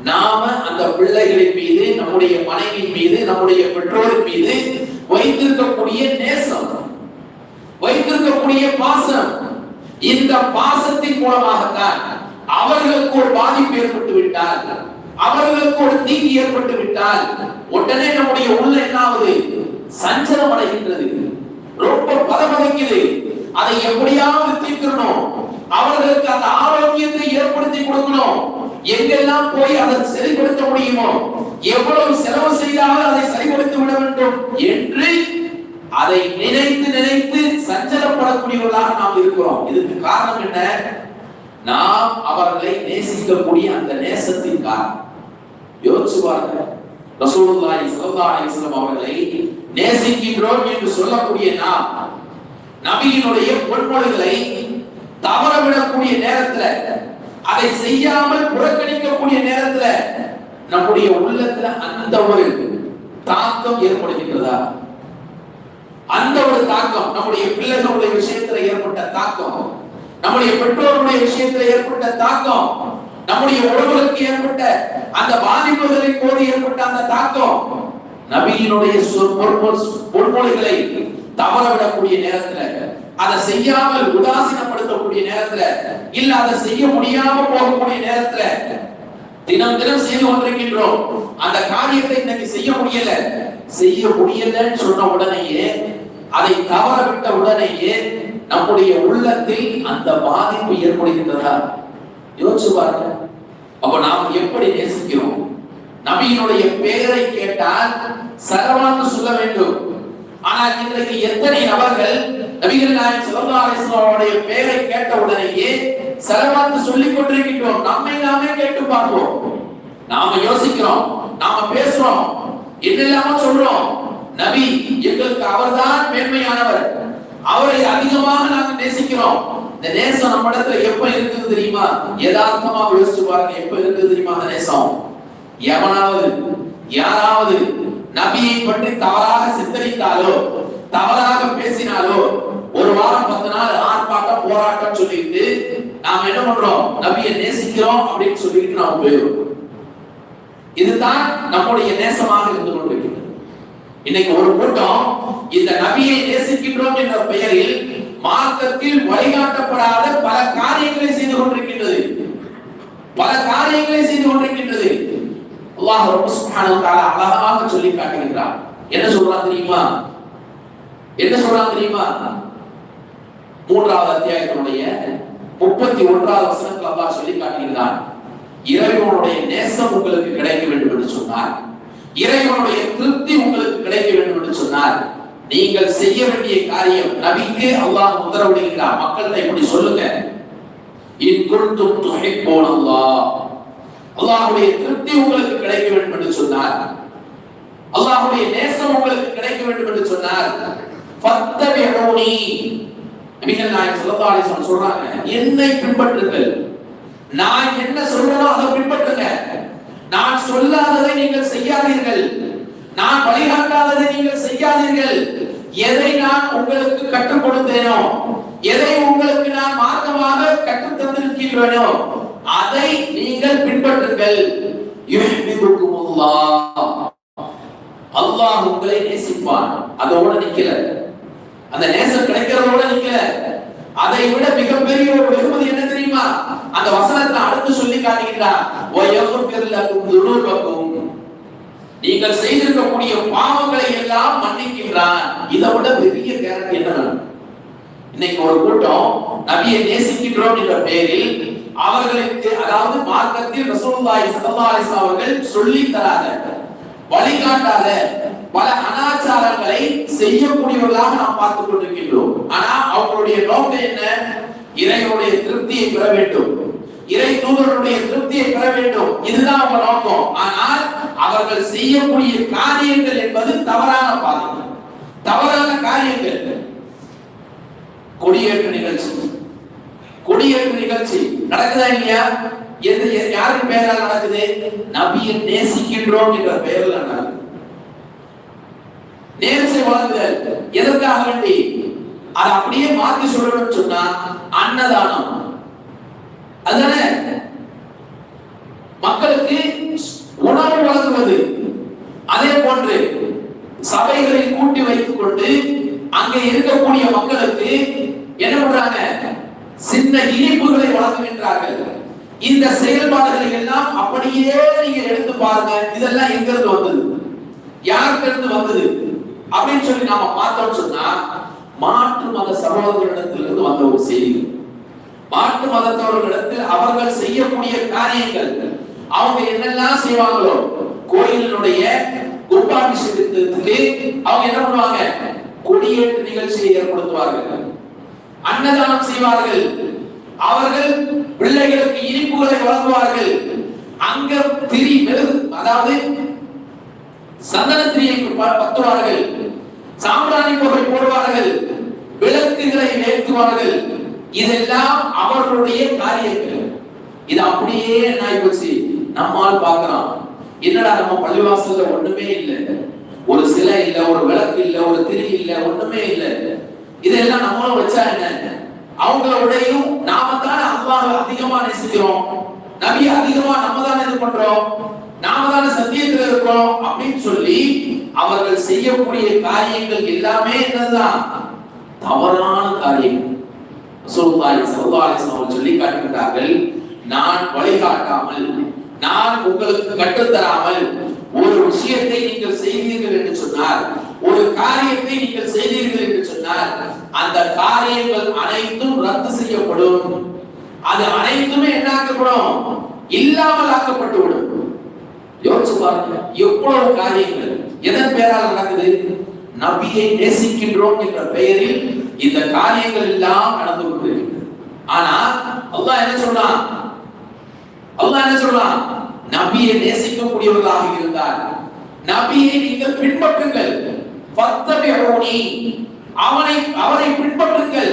நாம அந்த பிள்ளைகளின் மீது, நம்முடைய மனைவி மீது, நம்முடைய பெற்றோரின் மீது வைத்திருக்கக்கூடிய நேசம், வைத்திருக்கக்கூடிய பாசம், இந்த பாசத்தின் மூலமாகத்தான் அவர்களுக்கு ஒரு பாதிப்பு ஏற்பட்டு விட்டால், அவர்களுக்கு ஒரு தீங்கு ஏற்பட்டு விட்டால் உடனே நம்முடைய உள்ள என்ன ஆகுது? சஞ்சலம் அடைகின்றது, ரொம்ப பதபதைக்குது. அதை எப்படியாவது தீர்க்கணும், அவர்களுக்கு அந்த ஆரோக்கியத்தை ஏற்படுத்தி கொடுக்கணும். எங்கெல்லாம் போய் அதை சரிப்படுத்த முடியுமோ, எவ்வளவு செலவு செய்தாலும் அதை சரிப்படுத்தி விட வேண்டும் என்று அதை நினைத்து நினைத்து சஞ்சலப்படக்கூடியவர்களாக நாம் இருக்கிறோம். இதுக்கு காரணம் என்ன? நாம் அவர்களை நேசிக்கக்கூடிய அந்த நேசத்தின் காரணம். யோசிச்சு பாருங்க, ரசூலுல்லாஹி ஸல்லல்லாஹு அலைஹி வஸல்லம் அவர்களை நேசிக்கின்றோம் என்று சொல்லக்கூடிய நாம் நபியினுடைய பொன்மொழிகளை தவறவிடக்கூடிய நேரத்துல, அதை செய்யாமல் புறக்கணிக்கக்கூடிய நேரத்துல நம்முடைய உள்ளத்துல அந்த ஒரு தாக்கம் ஏற்படுகின்றதா? அந்த ஒரு தாக்கம் நம்முடைய பிள்ளைகளுடைய விஷயத்துல ஏற்பட்ட தாக்கம், நம்முடைய பெற்றோருடைய விஷயத்துல ஏற்பட்ட தாக்கம், நம்முடைய உறவுகளுக்கு ஏற்பட்ட அந்த பாதிப்புகளின் போது ஏற்பட்ட அந்த தாக்கம், நபியினுடைய பொன்மொழிகளை தவறவிடக்கூடிய நேரத்துல, அதை செய்யாமல் உதாசீனப்படுத்தக்கூடிய நேரத்துல, இல்ல அதை செய்ய முடியாம போகக்கூடிய நேரத்துல, தினம் தினம் செய்து கொண்டிருக்கின்றோம். அந்த காரியத்தை இன்னைக்கு செய்ய முடியலன்னு சொன்ன உடனேயே, அதை தவறவிட்ட உடனேயே நம்முடைய உள்ளத்தில் அந்த பாதிப்பு ஏற்படுகின்றதா? யோசிச்சு பாருங்க. அப்ப நாம் எப்படி நேசிக்கிறோம்? நபியினுடைய பெயரை கேட்டால் சரவான்னு சொல்ல வேண்டும். ஆனால் இன்றைக்கு எத்தனை நபர்கள் நபிகள் நாயகம் ஸல்லல்லாஹு அலைஹி வஸல்லம் அவருடைய பெயரை கேட்ட உடனேயே சலவாத்து சொல்லிக் கொண்டிருக்கின்றோம். நம்மை நாமே கேட்டு பார்ப்போம். நாம யோசிக்கிறோம், நாம பேசுறோம், என்னெல்லாமோ சொல்றோம். நபி எங்களுக்கு அவர்தான் மேன்மையானவர், அவரை அதிகமாக நாங்கள் நேசிக்கிறோம். இந்த நேசம் நம்ம இடத்துல எப்ப இருக்குது தெரியுமா? யதார்த்தமா யோசிச்சு பாருங்க, எப்ப இருக்குது தெரியுமா அந்த நேசம்? எவனாவது யாராவது நபியை பற்றி தவறாக சித்தரித்தாலோ, தவறாக பேசினாலோ, ஒரு வாரம் 10 நாள் ஆர்ப்பாட்டம் போராட்டம் சொல்லிட்டு நாம என்ன பண்றோம்? நபியை நேசிக்கிறோம் அப்படின்னு சொல்லிட்டு நாம போயிடும். இதுதான் நம்முடைய நேசமாக இருந்து கொண்டிருக்கிறது. இன்னைக்கு ஒரு கூட்டம் இந்த நபியை நேசிக்கின்றோம் என்ற பெயரில் மார்க்கத்தில் வழிகாட்டப்படாத பல காரியங்களை செய்து கொண்டிருக்கின்றது, பல காரியங்களை செய்து கொண்டிருக்கின்றது. அல்லாஹ் சுப்ஹானஹு வ தஆலா அழகாக சொல்லி காட்டுகிறார். என்ன சொல்றான் தெரியுமா? என்ன சொல்றான் தெரியுமா? 3வது அத்தியாயத்தினுடைய 31வது வசனத்தில் அல்லாஹ் சொல்லி காட்டுகிறார், இறைவனுடைய நேசம் உங்களுக்கு கிடைக்க வேண்டும் என்று சொன்னார், இறைவனுடைய திருப்தி உங்களுக்கு கிடைக்க வேண்டும் என்று சொன்னார், நீங்கள் செய்ய வேண்டிய காரியம், நபிக்கு அல்லாஹ் உத்தரவிடுகிறார், மக்கள்கிட்ட இப்படி சொல்லுங்க, இன் குன்தும் துஹிப்பூனல்லாஹ், அல்லாஹ்வுடைய திருப்தி உங்களுக்கு கிடைக்க வேண்டும் என்று சொன்னார், அல்லாஹ்வுடைய நேசம் உங்களுக்கு கிடைக்க வேண்டும் என்று சொன்னார். ஃபத்தபிஊனி, நபிகள் நாயகம் ஸல்லல்லாஹு அலைஹி வஸல்லம் சொல்றாங்க, என்னை பின்பற்றுங்கள். நான் என்ன சொல்றேனோ அதை பின்பற்றுங்க. நான் சொல்லாததை நீங்கள் செய்யாதீர்கள். நான் வழிகாட்டாததை நீங்கள் செய்யாதீர்கள். எதை நான் உங்களுக்கு கற்றுக் கொடுத்தேனோ, எதை உங்களுக்கு நான் மார்க்கமாக கற்றுத் தந்திருக்கிறேனோ அதை நீங்கள் பின்பற்றுங்கள். யுஹிப்புகுமுல்லாஹ், அல்லாஹ் உங்களை நேசிப்பான். அதோட நிக்கல, அந்த நேசம் கிடைக்கிறதோட நிக்கல. அதை விட மிகப்பெரிய ஒரு வெகுமதி என்ன தெரியுமா? அந்த வசனத்தை அடுத்து சொல்லி காட்டுகிறார், வயஃபிர் லகும் துனூபகும், நீங்கள் செய்திருக்கக்கூடிய பாவங்களை எல்லாம் மன்னிக்கின்றான். இதை விட பெரிய கேரண்டி என்ன? இன்னைக்கு ஒரு கூட்டம் நபியை நேசிக்கின்றோம் என்ற பெயரில் அவர்களுக்கு, அதாவது மார்க்கத்தில் ரசூலுல்லாஹி ஸல்லல்லாஹு அலைஹி வஸல்லம் அவர்கள் சொல்லி தராத, வழிகாட்டாத பல அனாச்சாரங்களை செய்யக்கூடியவர்களாக நாம் பார்த்துக் கொண்டிருக்கின்றோம். ஆனா அவங்களுடைய நோக்கம் என்ன? இறைவனுடைய திருப்தியை பெற வேண்டும், இறை தூதருடைய திருப்தியை பெற வேண்டும். இதுதான் அவங்க நோக்கம். ஆனால் அவர்கள் செய்யக்கூடிய காரியங்கள் என்பது தவறான பாதைகள், தவறான காரியங்கள். கொடியேற்று நிகழ்ச்சி, கொடியேற்று நிகழ்ச்சி நடக்குதா இல்லையா? யாரின் பெயரால் நடக்குது? நபியை நேசிக்கின்றோம் என்ற பெயரில் நடக்குது. நேசை வளர்க்குதல் எதற்காக வேண்டி? அதை அப்படியே மாற்றி சொல்லணும்னு சொன்னா அன்னதானம், அதுதானே மக்களுக்கு உணவு வழங்குவது. அதே போன்று சபைகளை கூட்டி வைத்துக் கொண்டு அங்கே இருக்கக்கூடிய மக்களுக்கு என்ன பண்றாங்க? சின்ன இனிப்புகளை வழங்குகின்றார்கள். இந்த செயல்பாடுகளை எல்லாம் அப்படியே நீங்க எடுத்து பாருங்க. இதெல்லாம் எங்க இருந்து வந்தது, யாருக்கு இருந்து வந்தது அப்படின்னு சொல்லி நாம பார்த்தோம்னு சொன்னா மாற்று மத சகோதரர்களிடத்திலிருந்து வந்த ஒரு செய்தி. மாற்று மதத்தவர்களிடத்தில் அவர்கள் செய்யக்கூடிய காரியங்கள், அவங்க என்னெல்லாம் செய்வாங்களோ, கோயிலினுடைய கும்பாபிஷேகத்துக்கு அவங்க என்ன பண்ணுவாங்க? கொடியேற்று நிகழ்ச்சியை ஏற்படுத்துவார்கள், அன்னதானம் செய்வார்கள், அவர்கள் பிள்ளைகளுக்கு இனிப்புகளை வழங்குவார்கள், அங்க திரி மெழுகு, அதாவது சந்தன திரியை பத்துவார்கள், சாம்பிராணி புகை போடுவார்கள், விளக்குகளை ஏற்றுவார்கள். இதெல்லாம் அவர்களுடைய காரியங்கள். இது அப்படியே நாய் போச்சு. நம்மால் பார்க்கிறோம், என்னடா நம்ம பள்ளிவாசல்ல ஒண்ணுமே இல்லை, ஒரு சிலை இல்ல, ஒரு விளக்கு இல்ல, ஒரு திரி இல்ல, ஒண்ணுமே இல்ல. இதெல்லாம் நம்மளும் வச்சா என்ன? அவங்களோடையும் நாம தான் அல்லாஹ்வை அதிகமா நேசிக்கிறோம், நபியை அதிகமா நம்ம தான் இது பண்றோம், நாம தான் சத்தியத்துல இருக்கோம் அப்படின்னு சொல்லி அவர்கள் செய்யக்கூடிய காரியங்கள் எல்லாமே என்னதான்? தவறான காரியங்கள். ரசூலுல்லாஹி ஸல்லல்லாஹு அலைஹி வஸல்லம் சொல்லி காட்டுகிறார்கள், நான் வழிகாட்டாமல், நான் உங்களுக்கு கற்றுத்தராமல் ஒரு விஷயத்தை நீங்கள் செய்தீர்கள் என்று சொன்னால், ஒரு காரியத்தை நீங்கள் செய்தீர்கள் என்று சொன்னால், அந்த காரியங்கள் அனைத்தும் ரத்து செய்யப்படும். அது அனைத்துமே என்ன ஆக்கப்படும்? இல்லாமல் ஆக்கப்பட்டு விடும். யோசிச்சு பாருங்க, எவ்வளவு காரியங்கள் எதன் பெயரால் நடக்குது? நபியை நேசிக்கின்றோம் என்ற பெயரில் இந்த காரியங்கள் எல்லாம் நடந்து கொண்டிருக்கிறது. ஆனா அல்லாஹ் என்ன சொல்றான்? அல்லாஹ் என்ன சொல்றான்? நபியை நேசிக்கக்கூடியவர்களாக இருந்தால் நபியை நீங்கள் பின்பற்றுங்கள். ஃபத்தபிஊனி, அவரை பின்பற்றுங்கள்.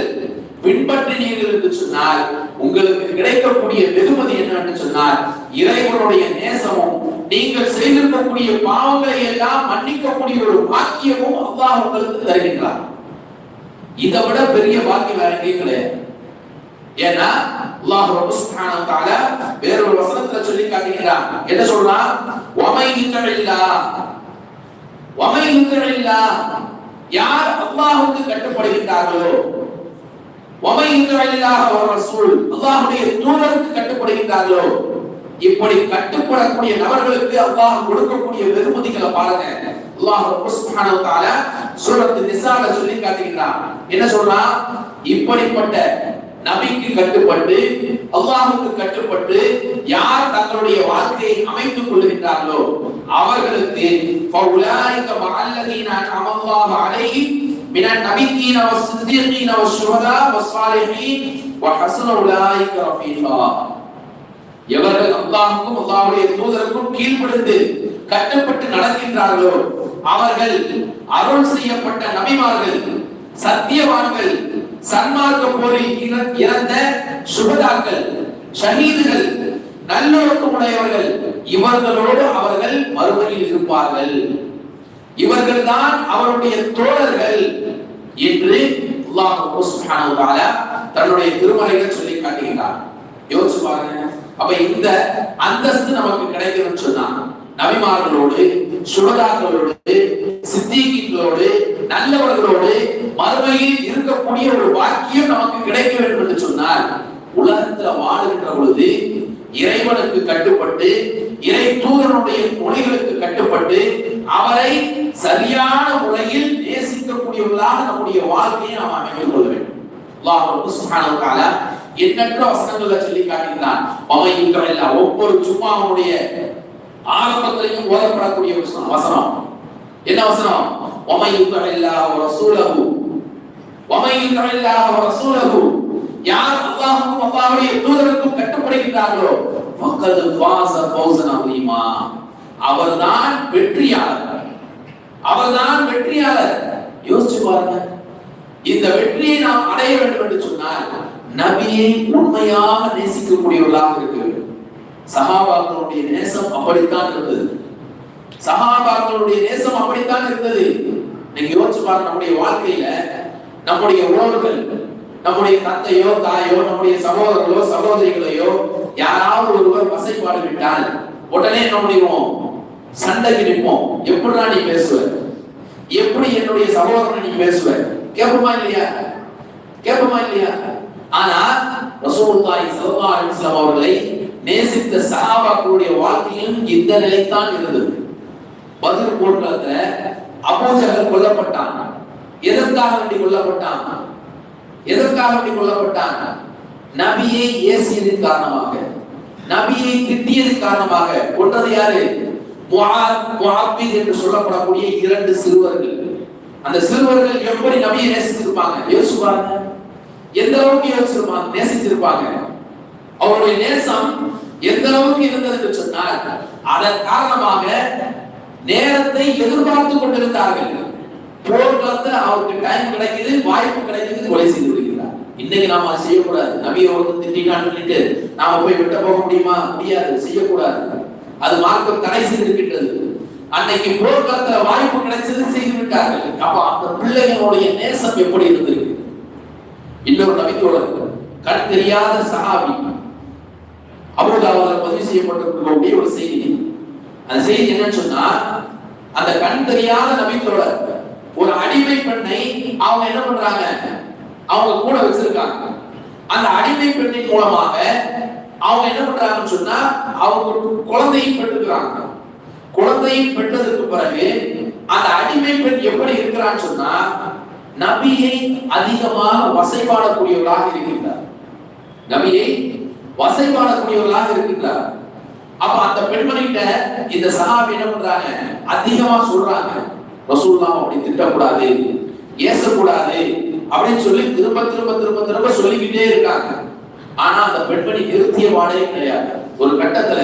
பின்பற்றினீர்கள் என்று சொன்னால் உங்களுக்கு கிடைக்கக்கூடிய வெகுமதி என்னவென்று சொன்னால் இறைவனுடைய நேசமும், நீங்கள் செய்திருக்கக்கூடிய பாவங்களை எல்லாம் மன்னிக்கக்கூடிய ஒரு பாக்கியமும் அல்லாஹ் உங்களுக்கு தருகின்றார். இதை விட பெரிய பாக்கியம் வேற எங்கேயும் கிடையாது. ஏன்னா அல்லாஹ் சுப்ஹானஹு வ தஆலா வேற ஒரு வசனத்துல சொல்லி காட்டுகிறான். என்ன சொல்றான்? வமை யுத்திஇல்லாஹ், யார் அல்லாஹ்வுக்கு கட்டுப்படுகிறார்களோ, வமை யுத்திஇல்லாஹ் வ ரசூல், அல்லாஹ்வுடைய தூதருக்கு கட்டுப்படுகிறார்களோ, இப்படி கட்டுப்படக்கூடிய நபர்களுக்கு அல்லாஹ் கொடுக்கக்கூடிய வெகுமதிகளை பாருங்க. அல்லாஹ் சுப்ஹானஹு வ தஆலா சூரத்து நிசால சொல்லி காட்டுகிறான். என்ன சொல்றான்? இப்படிப்பட்ட நபிக்கு கட்டுப்பட்டு, அல்லாஹ்வுக்கு கட்டுப்பட்டு யார் தங்களுடைய வாழ்க்கையை அமைத்துக் கொள்கிறார்களோ அவர்களுக்கு ஃபௌலாயிக மஅல்லதீன அன்அமல்லாஹு அலைஹிம் மினன் நபிய்யீன வஸ்ஸிதீகீன வஷ்ஷுஹதா வஸ்ஸாலிஹீன் வஹஸன உலாயிக ரஃபீகா. எவர்கள் அல்லாஹ்வுக்கும் அல்லாஹ்வுடைய தூதருக்கும் கீழ்ப்படிந்து கட்டுப்பட்டு நடக்கின்றார்களோ அவர்கள் அருள் செய்யப்பட்ட நபிமார்கள், சத்தியவான்கள், சன்மார்க்க போரில் இறந்த சுபதாக்கள், ஷஹீதுகள், நல்லொழுக்கமுடையவர்கள், இவர்களோடு அவர்கள் மறுமையில் இருப்பார்கள். இவர்கள்தான் அவருடைய தோழர்கள் என்று அல்லாஹ் சுப்ஹானஹு வ தஆலா தன்னுடைய திருமறையில் சொல்லி காட்டுகிறார். யோசிச்சு பாருங்க. அப்ப இந்த அந்தஸ்து நமக்கு கிடைக்கும்னு சொன்னா நபிமார்களோடு, சுஹதாக்களோடு, சித்தீகீன்களோடு, நல்லவர்களோடு மறுமையில் இருக்கக்கூடிய ஒரு வாக்கியம் நமக்கு கிடைக்க வேண்டும் என்று சொன்னால், உலகத்துல வாழுகின்ற பொழுது இறைவனுக்கு கட்டுப்பட்டு, இறை தூதனுடைய மொழிகளுக்கு கட்டுப்பட்டு, அவரை சரியான முறையில் நேசிக்கக்கூடியவர்களாக நம்முடைய வாழ்க்கையை நாம் அமைத்துக் கொள்ள வேண்டும். அல்லாஹ் சுப்ஹானஹு வ தஆலா எண்ணற்ற வசனங்களை சொல்லி காட்டுகிறான். ஒவ்வொரு ஜும்மாவுடைய ஆரம்பத்திலையும் ஓதப்படக்கூடிய வசனம் என்ன வசனம்? யார் அல்லாஹ்வுக்கும் அல்லாஹ்வுடைய தூதருக்கும் கட்டுப்படுகிறார்களோ அவர்தான் வெற்றியாளர். அவர்தான் வெற்றியாளர். யோசிச்சு பாருங்க. இந்த வெற்றியை நாம் அடைய வேண்டும் என்று சொன்னால் நபியை உண்மையாக நேசிக்கக்கூடியவர்களாக இருக்க வேண்டும். சஹாபாக்களுடைய நேசம் அப்படித்தான் இருந்தது. சஹாபாக்களுடைய நேசம் அப்படித்தான் இருந்தது. நீங்க யோசிச்சு பாருங்க. நம்முடைய வாழ்க்கையில நம்முடைய உறவுகள், நம்முடைய தந்தையோ தாயோ, நம்முடைய சகோதரர்களோ சகோதரிகளையோ யாராவது ஒருவர் வசைப்பாடு விட்டால் உடனே என்ன பண்ணுவோம்? சண்டைக்கு நிற்போம். எப்படிடா நீ பேசுவ? எப்படி என்னுடைய சகோதரனை நீ பேசுவ? கேட்போமா இல்லையா? கேட்போமா இல்லையா? ஆனா ரசூலுல்லாஹி ஸல்லல்லாஹு அலைஹி வஸல்லம் அவர்களை நேசித்த சஹாபாக்களுடைய வாழ்க்கையில் இந்த நிலைத்தான் இருந்தது. பத்ர் போர்க்களத்துல அபூ ஜஹல் கொல்லப்பட்டான். எதற்காக வேண்டி கொல்லப்பட்டான்? எதற்காக வேண்டி கொல்லப்பட்டான்? நபியை ஏசியதின் காரணமாக, நபியை திட்டியதின் காரணமாக. கொன்றது யாரு? முஆபித் என்று சொல்லப்படக்கூடிய 2 சிறுவர்கள். அந்த சிறுவர்கள் எப்படி நபியை நேசித்திருப்பாங்க? யோசிச்சு பாருங்க. எந்த அளவுக்கு யோசிச்சிருப்பாங்க, நேசித்திருப்பாங்க. அவருடைய நேசம் எந்த அளவுக்கு இருந்தது என்று சொன்னால், அதன் காரணமாக நேரத்தை எதிர்பார்த்து கொண்டிருந்தார்கள். போர்க்களத்தில் அவருக்கு டைம் கிடைக்குது, வாய்ப்பு கிடைக்குது, கொலை செய்து விடுகிறார். இன்னைக்கு நாம அதை செய்யக்கூடாது. நபியை ஒருத்தர் திட்டினான்னு சொல்லிட்டு நாம போய் விட்ட போக முடியுமா? முடியாது, செய்யக்கூடாது. அது மார்க்கம் தடை செய்திருக்கின்றது. அன்னைக்கு போர்க்களத்துல வாய்ப்பு கிடைச்சது, செய்து விட்டார்கள். அப்ப அந்த பிள்ளைகளுடைய நேசம் எப்படி இருந்திருக்கு? இன்னொரு நபித்தோழர், கண் தெரியாத சஹாபி, அபூதாவுல பதிவு செய்யப்பட்டிருக்கக்கூடிய ஒரு செய்தி. அந்த செய்தி என்னன்னு சொன்னா, அந்த கண் தெரியாத நபித்தோழர் ஒரு அடிமை பெண்ணை அவங்க என்ன பண்றாங்க? அவங்க கூட வச்சிருக்காங்க. அந்த அடிமை பெண்ணின் மூலமாக அவங்க என்ன பண்றாங்கன்னு சொன்னா, அவங்க குழந்தையை பெற்றுக்கிறாங்க. குழந்தையை பெற்றதற்கு பிறகு அந்த அடிமை பெண் எப்படி இருக்கிறான்னு சொன்னா, நபியை அதிகமாக வசைபாடக்கூடியவர்களாக இருக்கின்றார். நபியை வசைபாடக்கூடியவர்களாக இருக்கின்றார். அப்ப அந்த பெண்மணிகிட்ட இந்த சஹாபி என்ன பண்றாங்க? அதிகமா சொல்றாங்க, ரசூலுல்லாஹ் அப்படி திட்டக்கூடாது, ஏசக்கூடாது அப்படின்னு சொல்லி திரும்ப திரும்ப திரும்ப திரும்ப சொல்லிக்கிட்டே இருக்காங்க. ஆனா அந்த பெண்மணி நிறுத்திய பாடே கிடையாது. ஒரு கட்டத்துல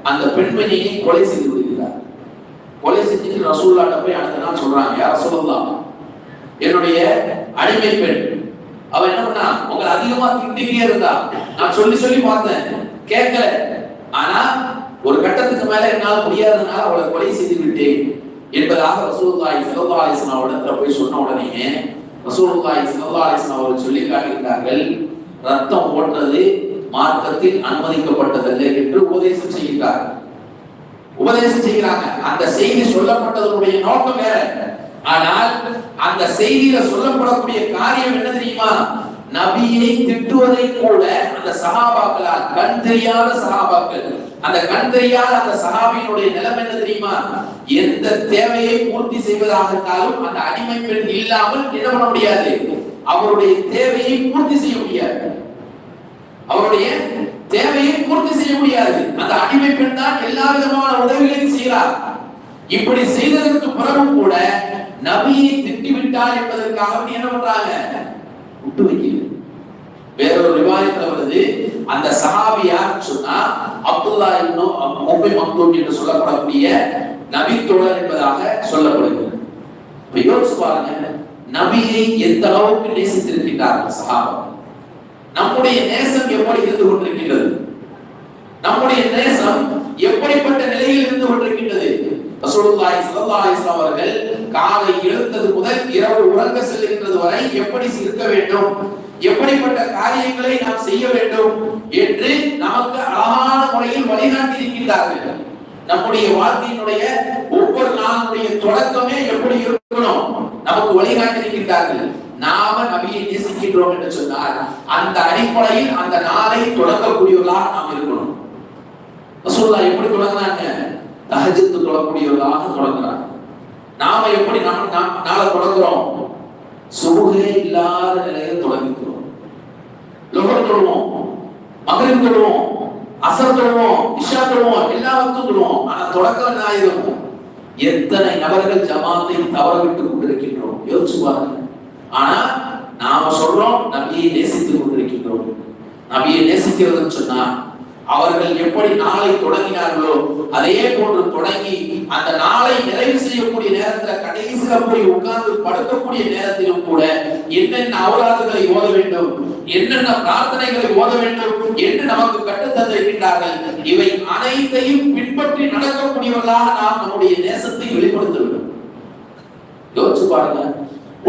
அந்த பெண்மணியை கொலை செய்து விடுகிறார். கொலை செஞ்சுட்டு ரசூலுல்லாஹ்ட்ட போய் அடுத்த நாள் சொல்றாங்க, யா ரசூலுல்லாஹ், என்னுடைய அடிமை பெண் அவ என்ன பண்ணா, உங்களை அதிகமா திட்டிக்கிட்டே இருந்தா, நான் சொல்லி சொல்லி பார்த்தேன், கேட்கல. ஆனா ஒரு கட்டத்துக்கு மேல என்னால் முடியாதனால அவளை கொலை செய்து விட்டேன் என்பதாக ரசூலுல்லாஹி ஸல்லல்லாஹு அலைஹி வஸல்லம் அவரிடத்துல போய் சொன்ன உடனே ரசூலுல்லாஹி ஸல்லல்லாஹு அலைஹி வஸல்லம் அவர்கள் சொல்லி காட்டுகிறார்கள், ரத்தம் ஓட்டுறது மார்க்கத்தில் அனுமதிக்கப்பட்டதல்ல என்று உபதேசம் செய்கிறார்கள். உபதேசம் செய்கிறாங்க. அந்த செய்தி சொல்லப்பட்டதனுடைய நோக்கம் வேற. ஆனால் அந்த செய்தியில சொல்லப்படக்கூடிய காரியம் என்ன தெரியுமா? நபியை திட்டுவதை கூட அந்த சஹாபாக்களால், கண் தெரியாத சஹாபாக்கள், அந்த கண் தெரியாத அந்த சஹாபியினுடைய நிலைமை என்ன தெரியுமா? எந்த தேவையை பூர்த்தி செய்வதாக இருந்தாலும் அந்த அடிமை பெண் இல்லாமல் என்ன பண்ண முடியாது, அவருடைய தேவையை பூர்த்தி செய்ய முடியாது. அவருடைய தேவையை பூர்த்தி செய்ய முடியாது. அந்த அடிமை பெண் தான் எல்லா விதமான உதவிகளையும் செய்கிறார். இப்படி செய்ததற்கு பிறகும் கூட நபியை திட்டிவிட்டார் என்பதற்காக என்ன பண்றாங்க? விட்டு வைக்கிறது. வேறொரு ரிவாயத்துல வருது, அந்த சஹாபி யாருன்னு சொன்னா அப்துல்லா இப்னு உம்மி மக்தூம் என்று சொல்லப்படக்கூடிய நபித்தோழர் என்பதாக சொல்லப்படுகிறது. யோசிச்சு பாருங்க, நபியை எந்த அளவுக்கு நேசித்திருக்கிறார்கள் சஹாபாக்கள். நம்முடைய நேசம் எப்படி இருந்து கொண்டிருக்கின்றது? நம்முடைய நேசம் எப்படிப்பட்ட நிலையில் இருந்து கொண்டிருக்கின்றது? ரசூலுல்லாஹி ஸல்லல்லாஹு அலைஹி வஸல்லம் அவர்கள் காலை எழுந்தது முதல் இரவு உறங்க செல்கின்றது வரை எப்படி இருக்க வேண்டும், எப்படிப்பட்ட காரியங்களை நாம் செய்ய வேண்டும் என்று நமக்கு அழகான முறையில் வழிகாட்டி இருக்கின்றார்கள். நம்முடைய வாழ்க்கையினுடைய ஒவ்வொரு நாளுடைய தொடக்கமே எப்படி இருக்கணும் நமக்கு வழிகாட்டி இருக்கின்றார்கள். நாம நபியை நேசிக்கின்றோம் என்று சொன்னால் அந்த அடிப்படையில் அந்த நாளை தொடங்கக்கூடியவர்களாக நாம் இருக்கணும். ரசூலுல்லாஹ் எப்படி தொடங்கினாங்க? தஹஜ்ஜுத் தொடங்கக்கூடியவர்களாக தொடங்கினாங்க. நாம எப்படி நாளை தொடங்குறோம்? சுபுஹே இல்லாத நிலையில் தொடங்குகிறோம். லுஹர் தொழுவோம், மக்ரிப் தொழுவோம், அஸர் தொழுவோம், இஷா தொழுவோம், எல்லாவற்றையும் தொழுவோம். ஆனா தொடக்கம் என்ன ஆயிரும்? எத்தனை நபர்கள் ஜமாத்தை தவறவிட்டு கொண்டிருக்கின்றோம் யோசிச்சு பாருங்க. ஆனா நாம சொல்றோம் நபியை நேசித்துக் கொண்டிருக்கின்றோம். நபியை நேசிக்கிறதுன்னு சொன்னா அவர்கள் எப்படி நாளை தொடங்கினார்களோ அதே போன்று தொடங்கி அந்த நாளை நிறைவு செய்யக்கூடிய நேரத்தில் கடைசியில போய் உட்கார்ந்து படுக்கக்கூடிய நேரத்திலும் கூட என்னென்ன அவராதுகளை ஓத வேண்டும், என்னென்ன பிரார்த்தனைகளை ஓத வேண்டும் என்று நமக்கு கற்றுத்தந்திருக்கின்றார்கள். இவை அனைத்தையும் பின்பற்றி நடக்கக்கூடியவர்களாக நாம் நம்முடைய நேசத்தை வெளிப்படுத்த வேண்டும். யோசிச்சு பாருங்க,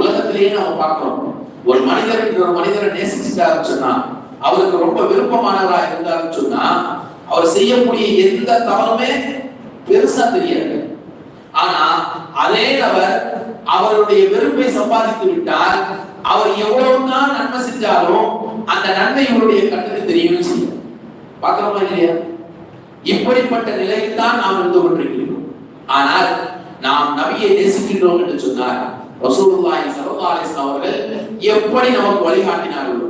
உலகத்திலேயே நாம பார்க்கிறோம், ஒரு மனிதர் ஒரு மனிதரை நேசிச்சுட்டாருன்னு சொன்னா, அவருக்கு ரொம்ப விருப்பமானவராக இருந்தாருன்னு சொன்னா, அவர் செய்யக்கூடிய எந்த தவறுமே பெருசா தெரியாது. ஆனா அதே நபர் அவருடைய வெறுப்பை சம்பாதித்து விட்டால் அவர் எவ்வளவுதான் நன்மை செஞ்சாலும் அந்த நன்மை இவருடைய கண்ணுக்கு தெரியவும் செய்யும். பார்க்கிறோமா இல்லையா? இப்படிப்பட்ட நிலையில் தான் நாம் இருந்து கொண்டிருக்கிறோம். ஆனால் நாம் நபியை நேசிக்கின்றோம் என்று சொன்னார் ரசூலுல்லாஹி ஸல்லல்லாஹு அலைஹி வஸல்லம் அவர்கள் எப்படி நமக்கு வழிகாட்டினார்களோ,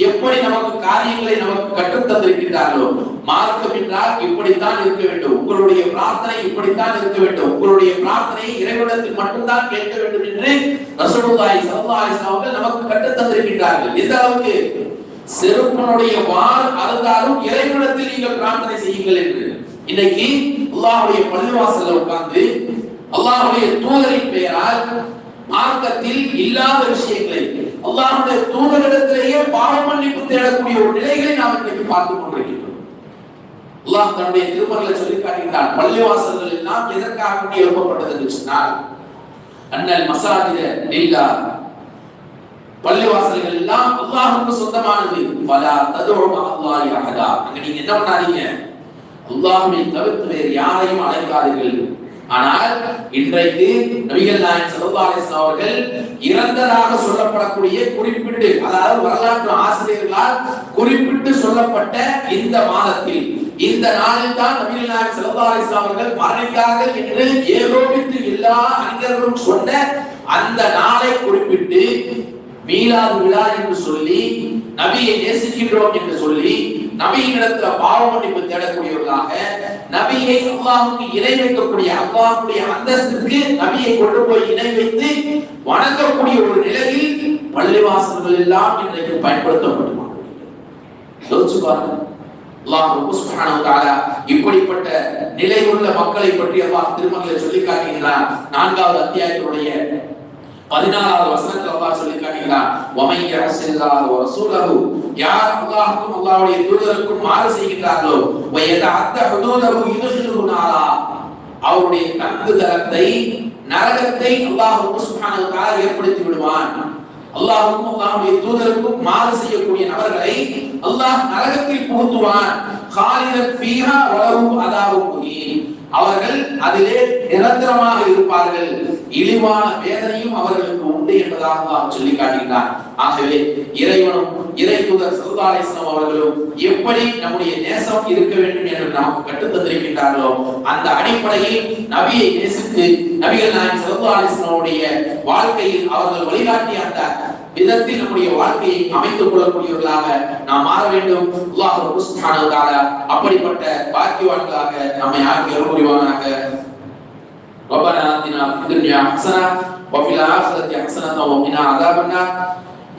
எப்படி நமக்கு காரியங்களை நமக்கு கற்றுத் தந்திருக்கிறார்களோ, மார்க்கம் என்றால் இப்படித்தான் இருக்க வேண்டும், உங்களுடைய பிரார்த்தனை இப்படித்தான் இருக்க வேண்டும், உங்களுடைய பிரார்த்தனையை இறைவனிடத்தில் மட்டும்தான் கேட்க வேண்டும் என்று ரசூலுல்லாஹி ஸல்லல்லாஹு அலைஹி வஸல்லம் அவர்கள் நமக்கு கற்றுத் தந்திருக்கிறார்கள். எந்த அளவுக்கு? செருப்பனுடைய வாள் அறுந்தாலும் இறைவனிடத்தில் நீங்கள் பிரார்த்தனை செய்யுங்கள் என்று. இன்னைக்கு அல்லாஹ்வுடைய பள்ளிவாசல்ல உட்கார்ந்து அல்லாஹ்வுடைய தூதரின் பெயரால் மார்க்கத்தில் இல்லாத விஷயங்களை அல்லாஹ்வுடைய தூதரிடத்திலேயே பாவ மன்னிப்பு தேடக்கூடிய ஒரு நிலைகளை நாம் இன்றைக்கு பார்த்துக் கொண்டிருக்கிறோம். அல்லாஹ் தன்னுடைய திருமறையில சொல்லி காட்டுகிறான், பள்ளிவாசல்கள் எல்லாம் எதற்காக எழுப்பப்பட்டது என்று சொன்னால், அன்னல் மஸாஜித லில்லாஹ், பள்ளிவாசல்கள் எல்லாம் அல்லாஹ்வுக்கு சொந்தமானது. ஃபலா ததுஉ மஅல்லாஹி அஹதா, அங்க நீங்க என்ன பண்ணாதீங்க, அல்லாஹ்வை தவிர்த்து வேறு யாரையும் அழைக்காதீர்கள். ஆனால் இன்றைக்கு நபிகள் நாயகம் ஸல்லல்லாஹு அலைஹி வஸல்லம் அவர்கள் இறந்ததாக சொல்லப்படக்கூடிய குறிப்பிட்டு, அதாவது வரலாற்று ஆசிரியர்களால் குறிப்பிட்டு சொல்லப்பட்ட இந்த மாதத்தில், இந்த நாளில் தான் நபிகள் நாயகம் ஸல்லல்லாஹு அலைஹி வஸல்லம் அவர்கள் மரணித்தார்கள் என்று ஏகோபித்து எல்லா அறிஞர்களும் சொன்ன அந்த நாளை குறிப்பிட்டு மீலாது விழா என்று சொல்லி, நபியை நேசிக்கின்றோம் என்று சொல்லி, நபியினிடத்துல பாவ மன்னிப்பு தேடக்கூடியவர்களாக, நபியை அல்லாஹ்வுக்கு இணை வைக்கக்கூடிய, அல்லாஹ்வுடைய அந்தஸ்துக்கு நபியை கொண்டு போய் இணை வைத்து வணங்கக்கூடிய ஒரு நிலையில் பள்ளிவாசல்கள் எல்லாம் இன்றைக்கு பயன்படுத்தப்பட்டு கொண்டிருக்கிறது. யோசிச்சு பாருங்க. அல்லாஹ் சுப்ஹானஹு வ தஆலா இப்படிப்பட்ட நிலை உள்ள மக்களை பற்றி அல்லாஹ் திருமறையிலே சொல்லி காட்டுகிறார். 4வது அத்தியாயத்தினுடைய 16வது வசனத்தில் அல்லாஹ் சொல்லி காட்டுகிறார், வமை யஸில்லாஹு வ ரசூலஹு, யார் அல்லாஹ்வுக்கும் அல்லாஹ்வுடைய தூதருக்கும் மாறு செய்கிறார்களோ, வயதஅத்த ஹுதூதஹு யுத்ஹிலுஹு நாரா, அவருடைய கட்டுதலத்தை நரகத்தை அல்லாஹ் சுப்ஹானஹு வ தஆலா ஏற்படுத்தி விடுவான். அல்லாஹ்வுக்கும் அல்லாஹ்வுடைய தூதருக்கும் மாறு செய்யக்கூடிய நபர்களை அல்லாஹ் நரகத்தில் புகுத்துவான். காலிதன் ஃபீஹா வலஹு அதாபுன் முஹீன், அவர்கள் அதிலே நிரந்தரமாக இருப்பார்கள், இழிவான வேதனையும் அவர்களுக்கு உண்டு என்பதாக அல்லாஹ் சொல்லி காட்டுகிறார். ஆகவே இறைவனும் இறை தூதர் ஸல்லல்லாஹு அலைஹி வஸல்லம் அவர்களும் எப்படி நம்முடைய நேசம் இருக்க வேண்டும் என்று நமக்கு கற்றுத் தந்திருக்கின்றார்களோ, அந்த அடிப்படையில் நபியை நேசித்து நபிகள் நாயகம் ஸல்லல்லாஹு அலைஹி வஸல்லம் வாழ்க்கையில் அவர்கள் வழிகாட்டிய அந்த விதத்தில் நம்முடைய வாழ்க்கையை அமைத்துக் கொள்ளக்கூடியவர்களாக நாம் மாற வேண்டும். அல்லாஹ் சுப்ஹானஹு வ தஆலா அப்படிப்பட்ட பாக்கியவான்களாக நம்மை ஆக்கி அருள் புரிவானாக. ربنا آتنا في الدنيا حسنة وفي الآخرة حسنة وقنا عذاب النار.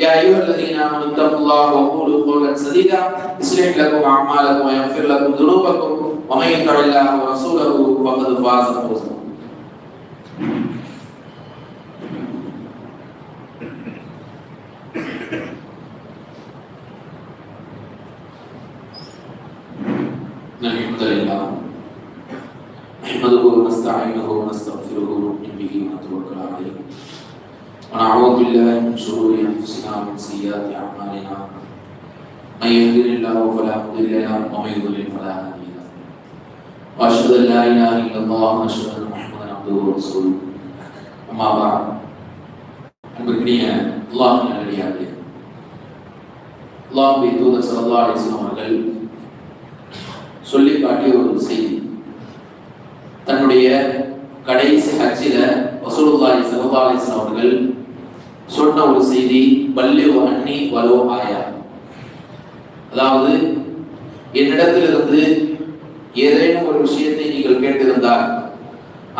يا أيها الذين آمنوا اتقوا الله وقولوا قولا سديدا يصلح لكم أعمالكم ويغفر لكم ذنوبكم ومن يطع الله ورسوله فقد فاز فوزا ونستعينه ونستغفره ونؤمن به ونتوكل عليه ونعوذ بالله من شرور أنفسنا ومن سيئات أعمالنا من يهده الله فلا مضل له ومن يضلل فلا هادي له وأشهد أن لا إله إلا الله وأشهد أن محمدا عبده ورسوله أما بعد அன்பிற்கினிய அல்லாஹ்வின் நல்லடியார்களே, அல்லாஹ்வுடைய தூதர் ஸல்லல்லாஹு அலைஹி வஸல்லம் அவர்கள் சொல்லி காட்டிய ஒரு செய்தி. தன்னுடைய கடைசி ஹஜ்ஜில ரசூலுல்லாஹி ஸல்லல்லாஹு அலைஹி வஸல்லம் அவர்கள் சொன்ன ஒரு செய்தி, பல்லிகு அன்னி வலோ ஆயா. அதாவது, என்னிடத்திலிருந்து ஏதேனும் ஒரு விஷயத்தை நீங்கள் கேட்டிருந்தால்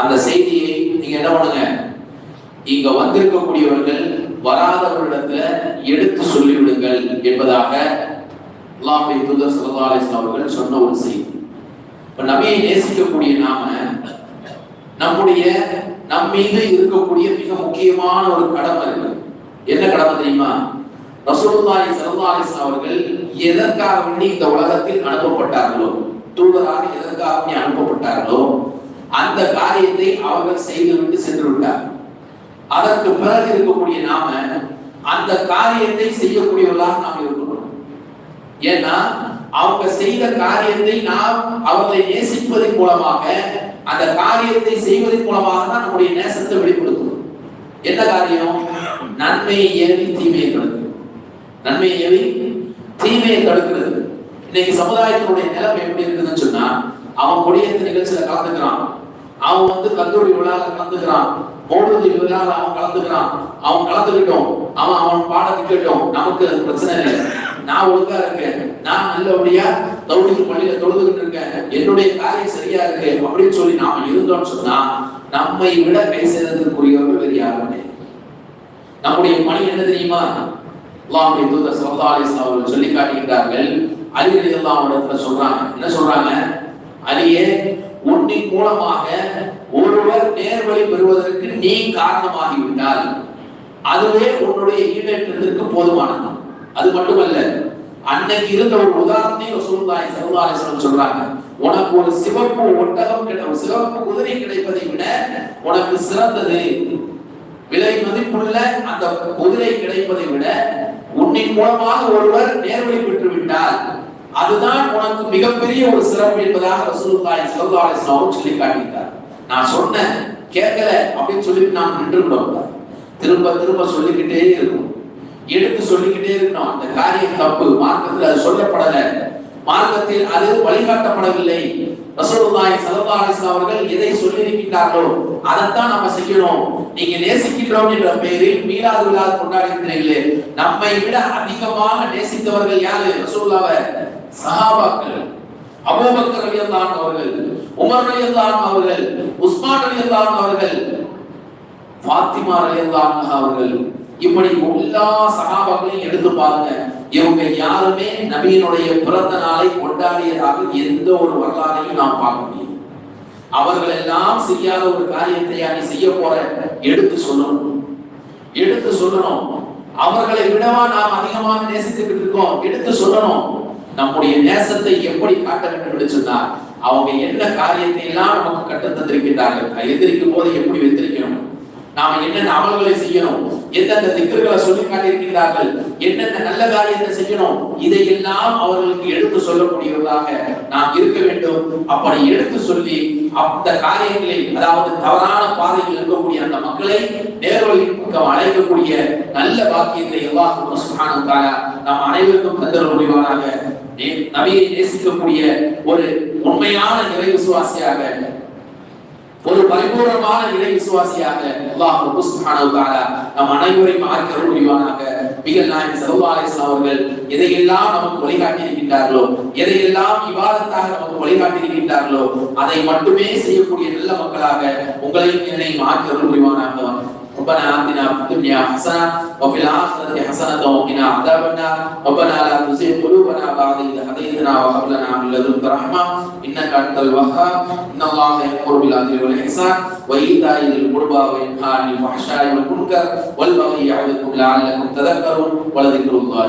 அந்த செய்தியை நீங்க என்ன பண்ணுங்க, இங்க வந்திருக்கக்கூடியவர்கள் வராதவர்களிடத்துல எடுத்து சொல்லிவிடுங்கள் என்பதாக அல்லாஹ்வுடைய தூதர் ஸல்லல்லாஹு அலைஹி வஸல்லம் அவர்கள் சொன்ன ஒரு செய்தி. இப்ப நபியை நேசிக்கக்கூடிய நாம நம் மீது இருக்கக்கூடிய மிக முக்கியமான ஒரு கடமை இருக்கு. என்ன கடமை தெரியுமா? ரசூலுல்லாஹி ஸல்லல்லாஹு அலைஹி வஸல்லம் அவர்கள் எதற்காக வேண்டி இந்த உலகத்தில் அனுப்பப்பட்டார்களோ, தூதராக எதற்காக வேண்டி அனுப்பப்பட்டார்களோ அந்த காரியத்தை அவர்கள் செய்துவிட்டு சென்று விட்டார். அதற்கு பிறகு இருக்கக்கூடிய நாம அந்த காரியத்தை செய்யக்கூடியவர்களாக நாம் இருக்கணும். ஏன்னா அவங்க செய்த காரியத்தை நாம் அவர்களை நேசிப்பதன் மூலமாக, அந்த காரியத்தை செய்வதன் மூலமாக தான் நம்முடைய நேசத்தை வெளிப்படுத்தணும். என்ன காரியம்? நன்மையை ஏவி தீமையை தடுக்கிறது. நன்மையை ஏவி தீமையை தடுக்கிறது. இன்னைக்கு சமுதாயத்தினுடைய நிலைமை எப்படி இருக்குதுன்னு சொன்னா, அவன் கொடியேற்ற நிகழ்ச்சியில கலந்துக்கிறான், அவன் கல்லூரி விழால கலந்துக்கிறான், மௌலூதி விழால அவன் கலந்துக்கிறான், அவன் கலந்துக்கிட்டோம், அவன் பாடத்தை கேட்டோம், நமக்கு அது பிரச்சனை இல்லை, நான் ஒழுங்கா இருக்கேன், நான் நல்லபடியா தௌஹீத் பள்ளியில தொழுதுகிட்டு இருக்கேன், என்னுடைய காரியம் சரியா இருக்கு அப்படின்னு சொல்லி நாம இருந்தோம்னு சொன்னா நம்மை விட கை சேதத்திற்குரியவர்கள் வேறு யாருமே. நம்முடைய பணி என்ன தெரியுமா? அல்லாஹ்வுடைய தூதர் ஸல்லல்லாஹு அலைஹி வஸல்லம் அவர்கள் சொல்லி காட்டுகிறார்கள். அலி ரலியல்லாஹு அன்ஹு இடத்துல சொல்றாங்க, என்ன சொல்றாங்க? அலியே, உன்னின் மூலமாக ஒருவர் நேர்வழி பெறுவதற்கு நீ காரணமாகிவிட்டால் அதுவே உன்னுடைய ஈடேற்றத்திற்கு போதுமானது. அது மட்டுமல்ல, அன்னைக்கு இருந்த ஒரு உதாரணத்தை ரசூலுல்லாஹி ஸல்லல்லாஹு அலைஹி வஸல்லம் சொல்றாங்க. உனக்கு ஒரு சிவப்பு ஒட்டகம் கிடைக்கும், சிவப்பு குதிரை கிடைப்பதை விட உனக்கு சிறந்தது, விலை மதிப்புள்ள அந்த குதிரை கிடைப்பதை விட உன்னின் மூலமாக ஒருவர் நேர்வழி பெற்று விட்டால் அதுதான் உனக்கு மிகப்பெரிய ஒரு சிறப்பு என்பதாக ரசூலுல்லாஹி ஸல்லல்லாஹு அலைஹி வஸல்லம் சொல்லி காட்டினார். நான் சொன்னேன் கேட்கல அப்படின்னு சொல்லிட்டு நாம் நின்று விடக்கூடாது. திரும்ப திரும்ப சொல்லிக்கிட்டே இருக்கணும், எடுத்து சொல்லிக்கிட்டே இருக்கணும். அந்த காரியம் தப்பு, மார்க்கத்தில் அது சொல்லப்படல, மார்க்கத்தில் அது வழிகாட்டப்படவில்லை. ரசூலுல்லாஹி ஸல்லல்லாஹு அலைஹி வஸல்லம் அவர்கள் எதை சொல்லி இருக்கின்றார்களோ அதைத்தான் நம்ம செய்யணும். நீங்க நேசிக்கின்றோம் என்ற பெயரில் மீலாது விழா கொண்டாடுகிறீர்களே, நம்மை விட அதிகமாக நேசித்தவர்கள் யாரு? ரசூலுல்லாஹ்வை சஹாபாக்கள். அபூபக்கர் ரலியல்லாஹு அன்ஹு அவர்கள், உமர் ரலியல்லாஹு அன்ஹு அவர்கள், உஸ்மான் ரலியல்லாஹு அன்ஹு அவர்கள், ஃபாத்திமா ரலியல்லாஹு அன்ஹா அவர்கள், இப்படி எல்லா சஹாபாக்களையும் எடுத்து பாருங்க. இவங்க யாருமே நபியினுடைய பிறந்த நாளை கொண்டாடியதாக எந்த ஒரு வரலாறையும் நாம் பார்க்க முடியும். அவர்கள் எல்லாம் செய்யாத ஒரு காரியத்தை நீ செய்ய போற, எடுத்து சொல்லணும், எடுத்து சொல்லணும். அவர்களை விடவா நாம் அதிகமாக நேசித்துக்கிட்டு இருக்கோம், எடுத்து சொல்லணும். நம்முடைய நேசத்தை எப்படி காட்ட வேண்டும் என்று சொன்னால், அவங்க என்ன காரியத்தை எல்லாம் நமக்கு கற்றுத் தந்திருக்கிறார்கள், எதிர்க்கும் போது எப்படி வெத்திருக்கணும், நாம என்னென்ன அமல்களை செய்யணும், எந்தெந்த திக்ருகளை சொல்லி காட்டியிருக்கிறார்கள், என்னென்ன நல்ல காரியத்தை செய்யணும், இதையெல்லாம் அவர்களுக்கு எடுத்து சொல்லக்கூடியவர்களாக நாம் இருக்க வேண்டும். அப்படி எடுத்து சொல்லி அந்த காரியங்களை, அதாவது தவறான பாதையில் இருக்கக்கூடிய அந்த மக்களை நேர்வழியின் பக்கம் அழைக்கக்கூடிய நல்ல பாக்கியத்தை அல்லாஹ் சுப்ஹானஹு வ தஆலா நாம் அனைவருக்கும் தந்தருள் புரிவானாக. நபியை நேசிக்கக்கூடிய ஒரு உண்மையான இறை விசுவாசியாக, ஒரு பரிபூர்ணமான இறை விசுவாசியாக அல்லாஹ் சுப்ஹானஹு வ தஆலா நம் அனைவரையும் ஆக்கியருள் புரிவானாக. நபிகள் நாயகம் ஸல்லல்லாஹு அலைஹி வஸல்லம் அவர்கள் எதையெல்லாம் நமக்கு வழிகாட்டி இருக்கின்றார்களோ, எதையெல்லாம் இபாதத்தாக நமக்கு வழிகாட்டி இருக்கின்றார்களோ அதை மட்டுமே செய்யக்கூடிய நல்ல மக்களாக உங்களையும் என்னையும் ஆக்கியருள் புரிவானாக. ربنا آتنا في الدنيا حسنة وفي الآخرة حسنة وقنا عذاب النار ربنا لا تزغ قلوبنا بعد إذ هديتنا وهب لنا من لدنك رحمة إنك أنت الوهاب إن الله يأمر بالعدل والإحسان وإيتاء ذي القربى وينهى عن الفحشاء والمنكر والبغي يعظكم لعلكم تذكرون ولذكر الله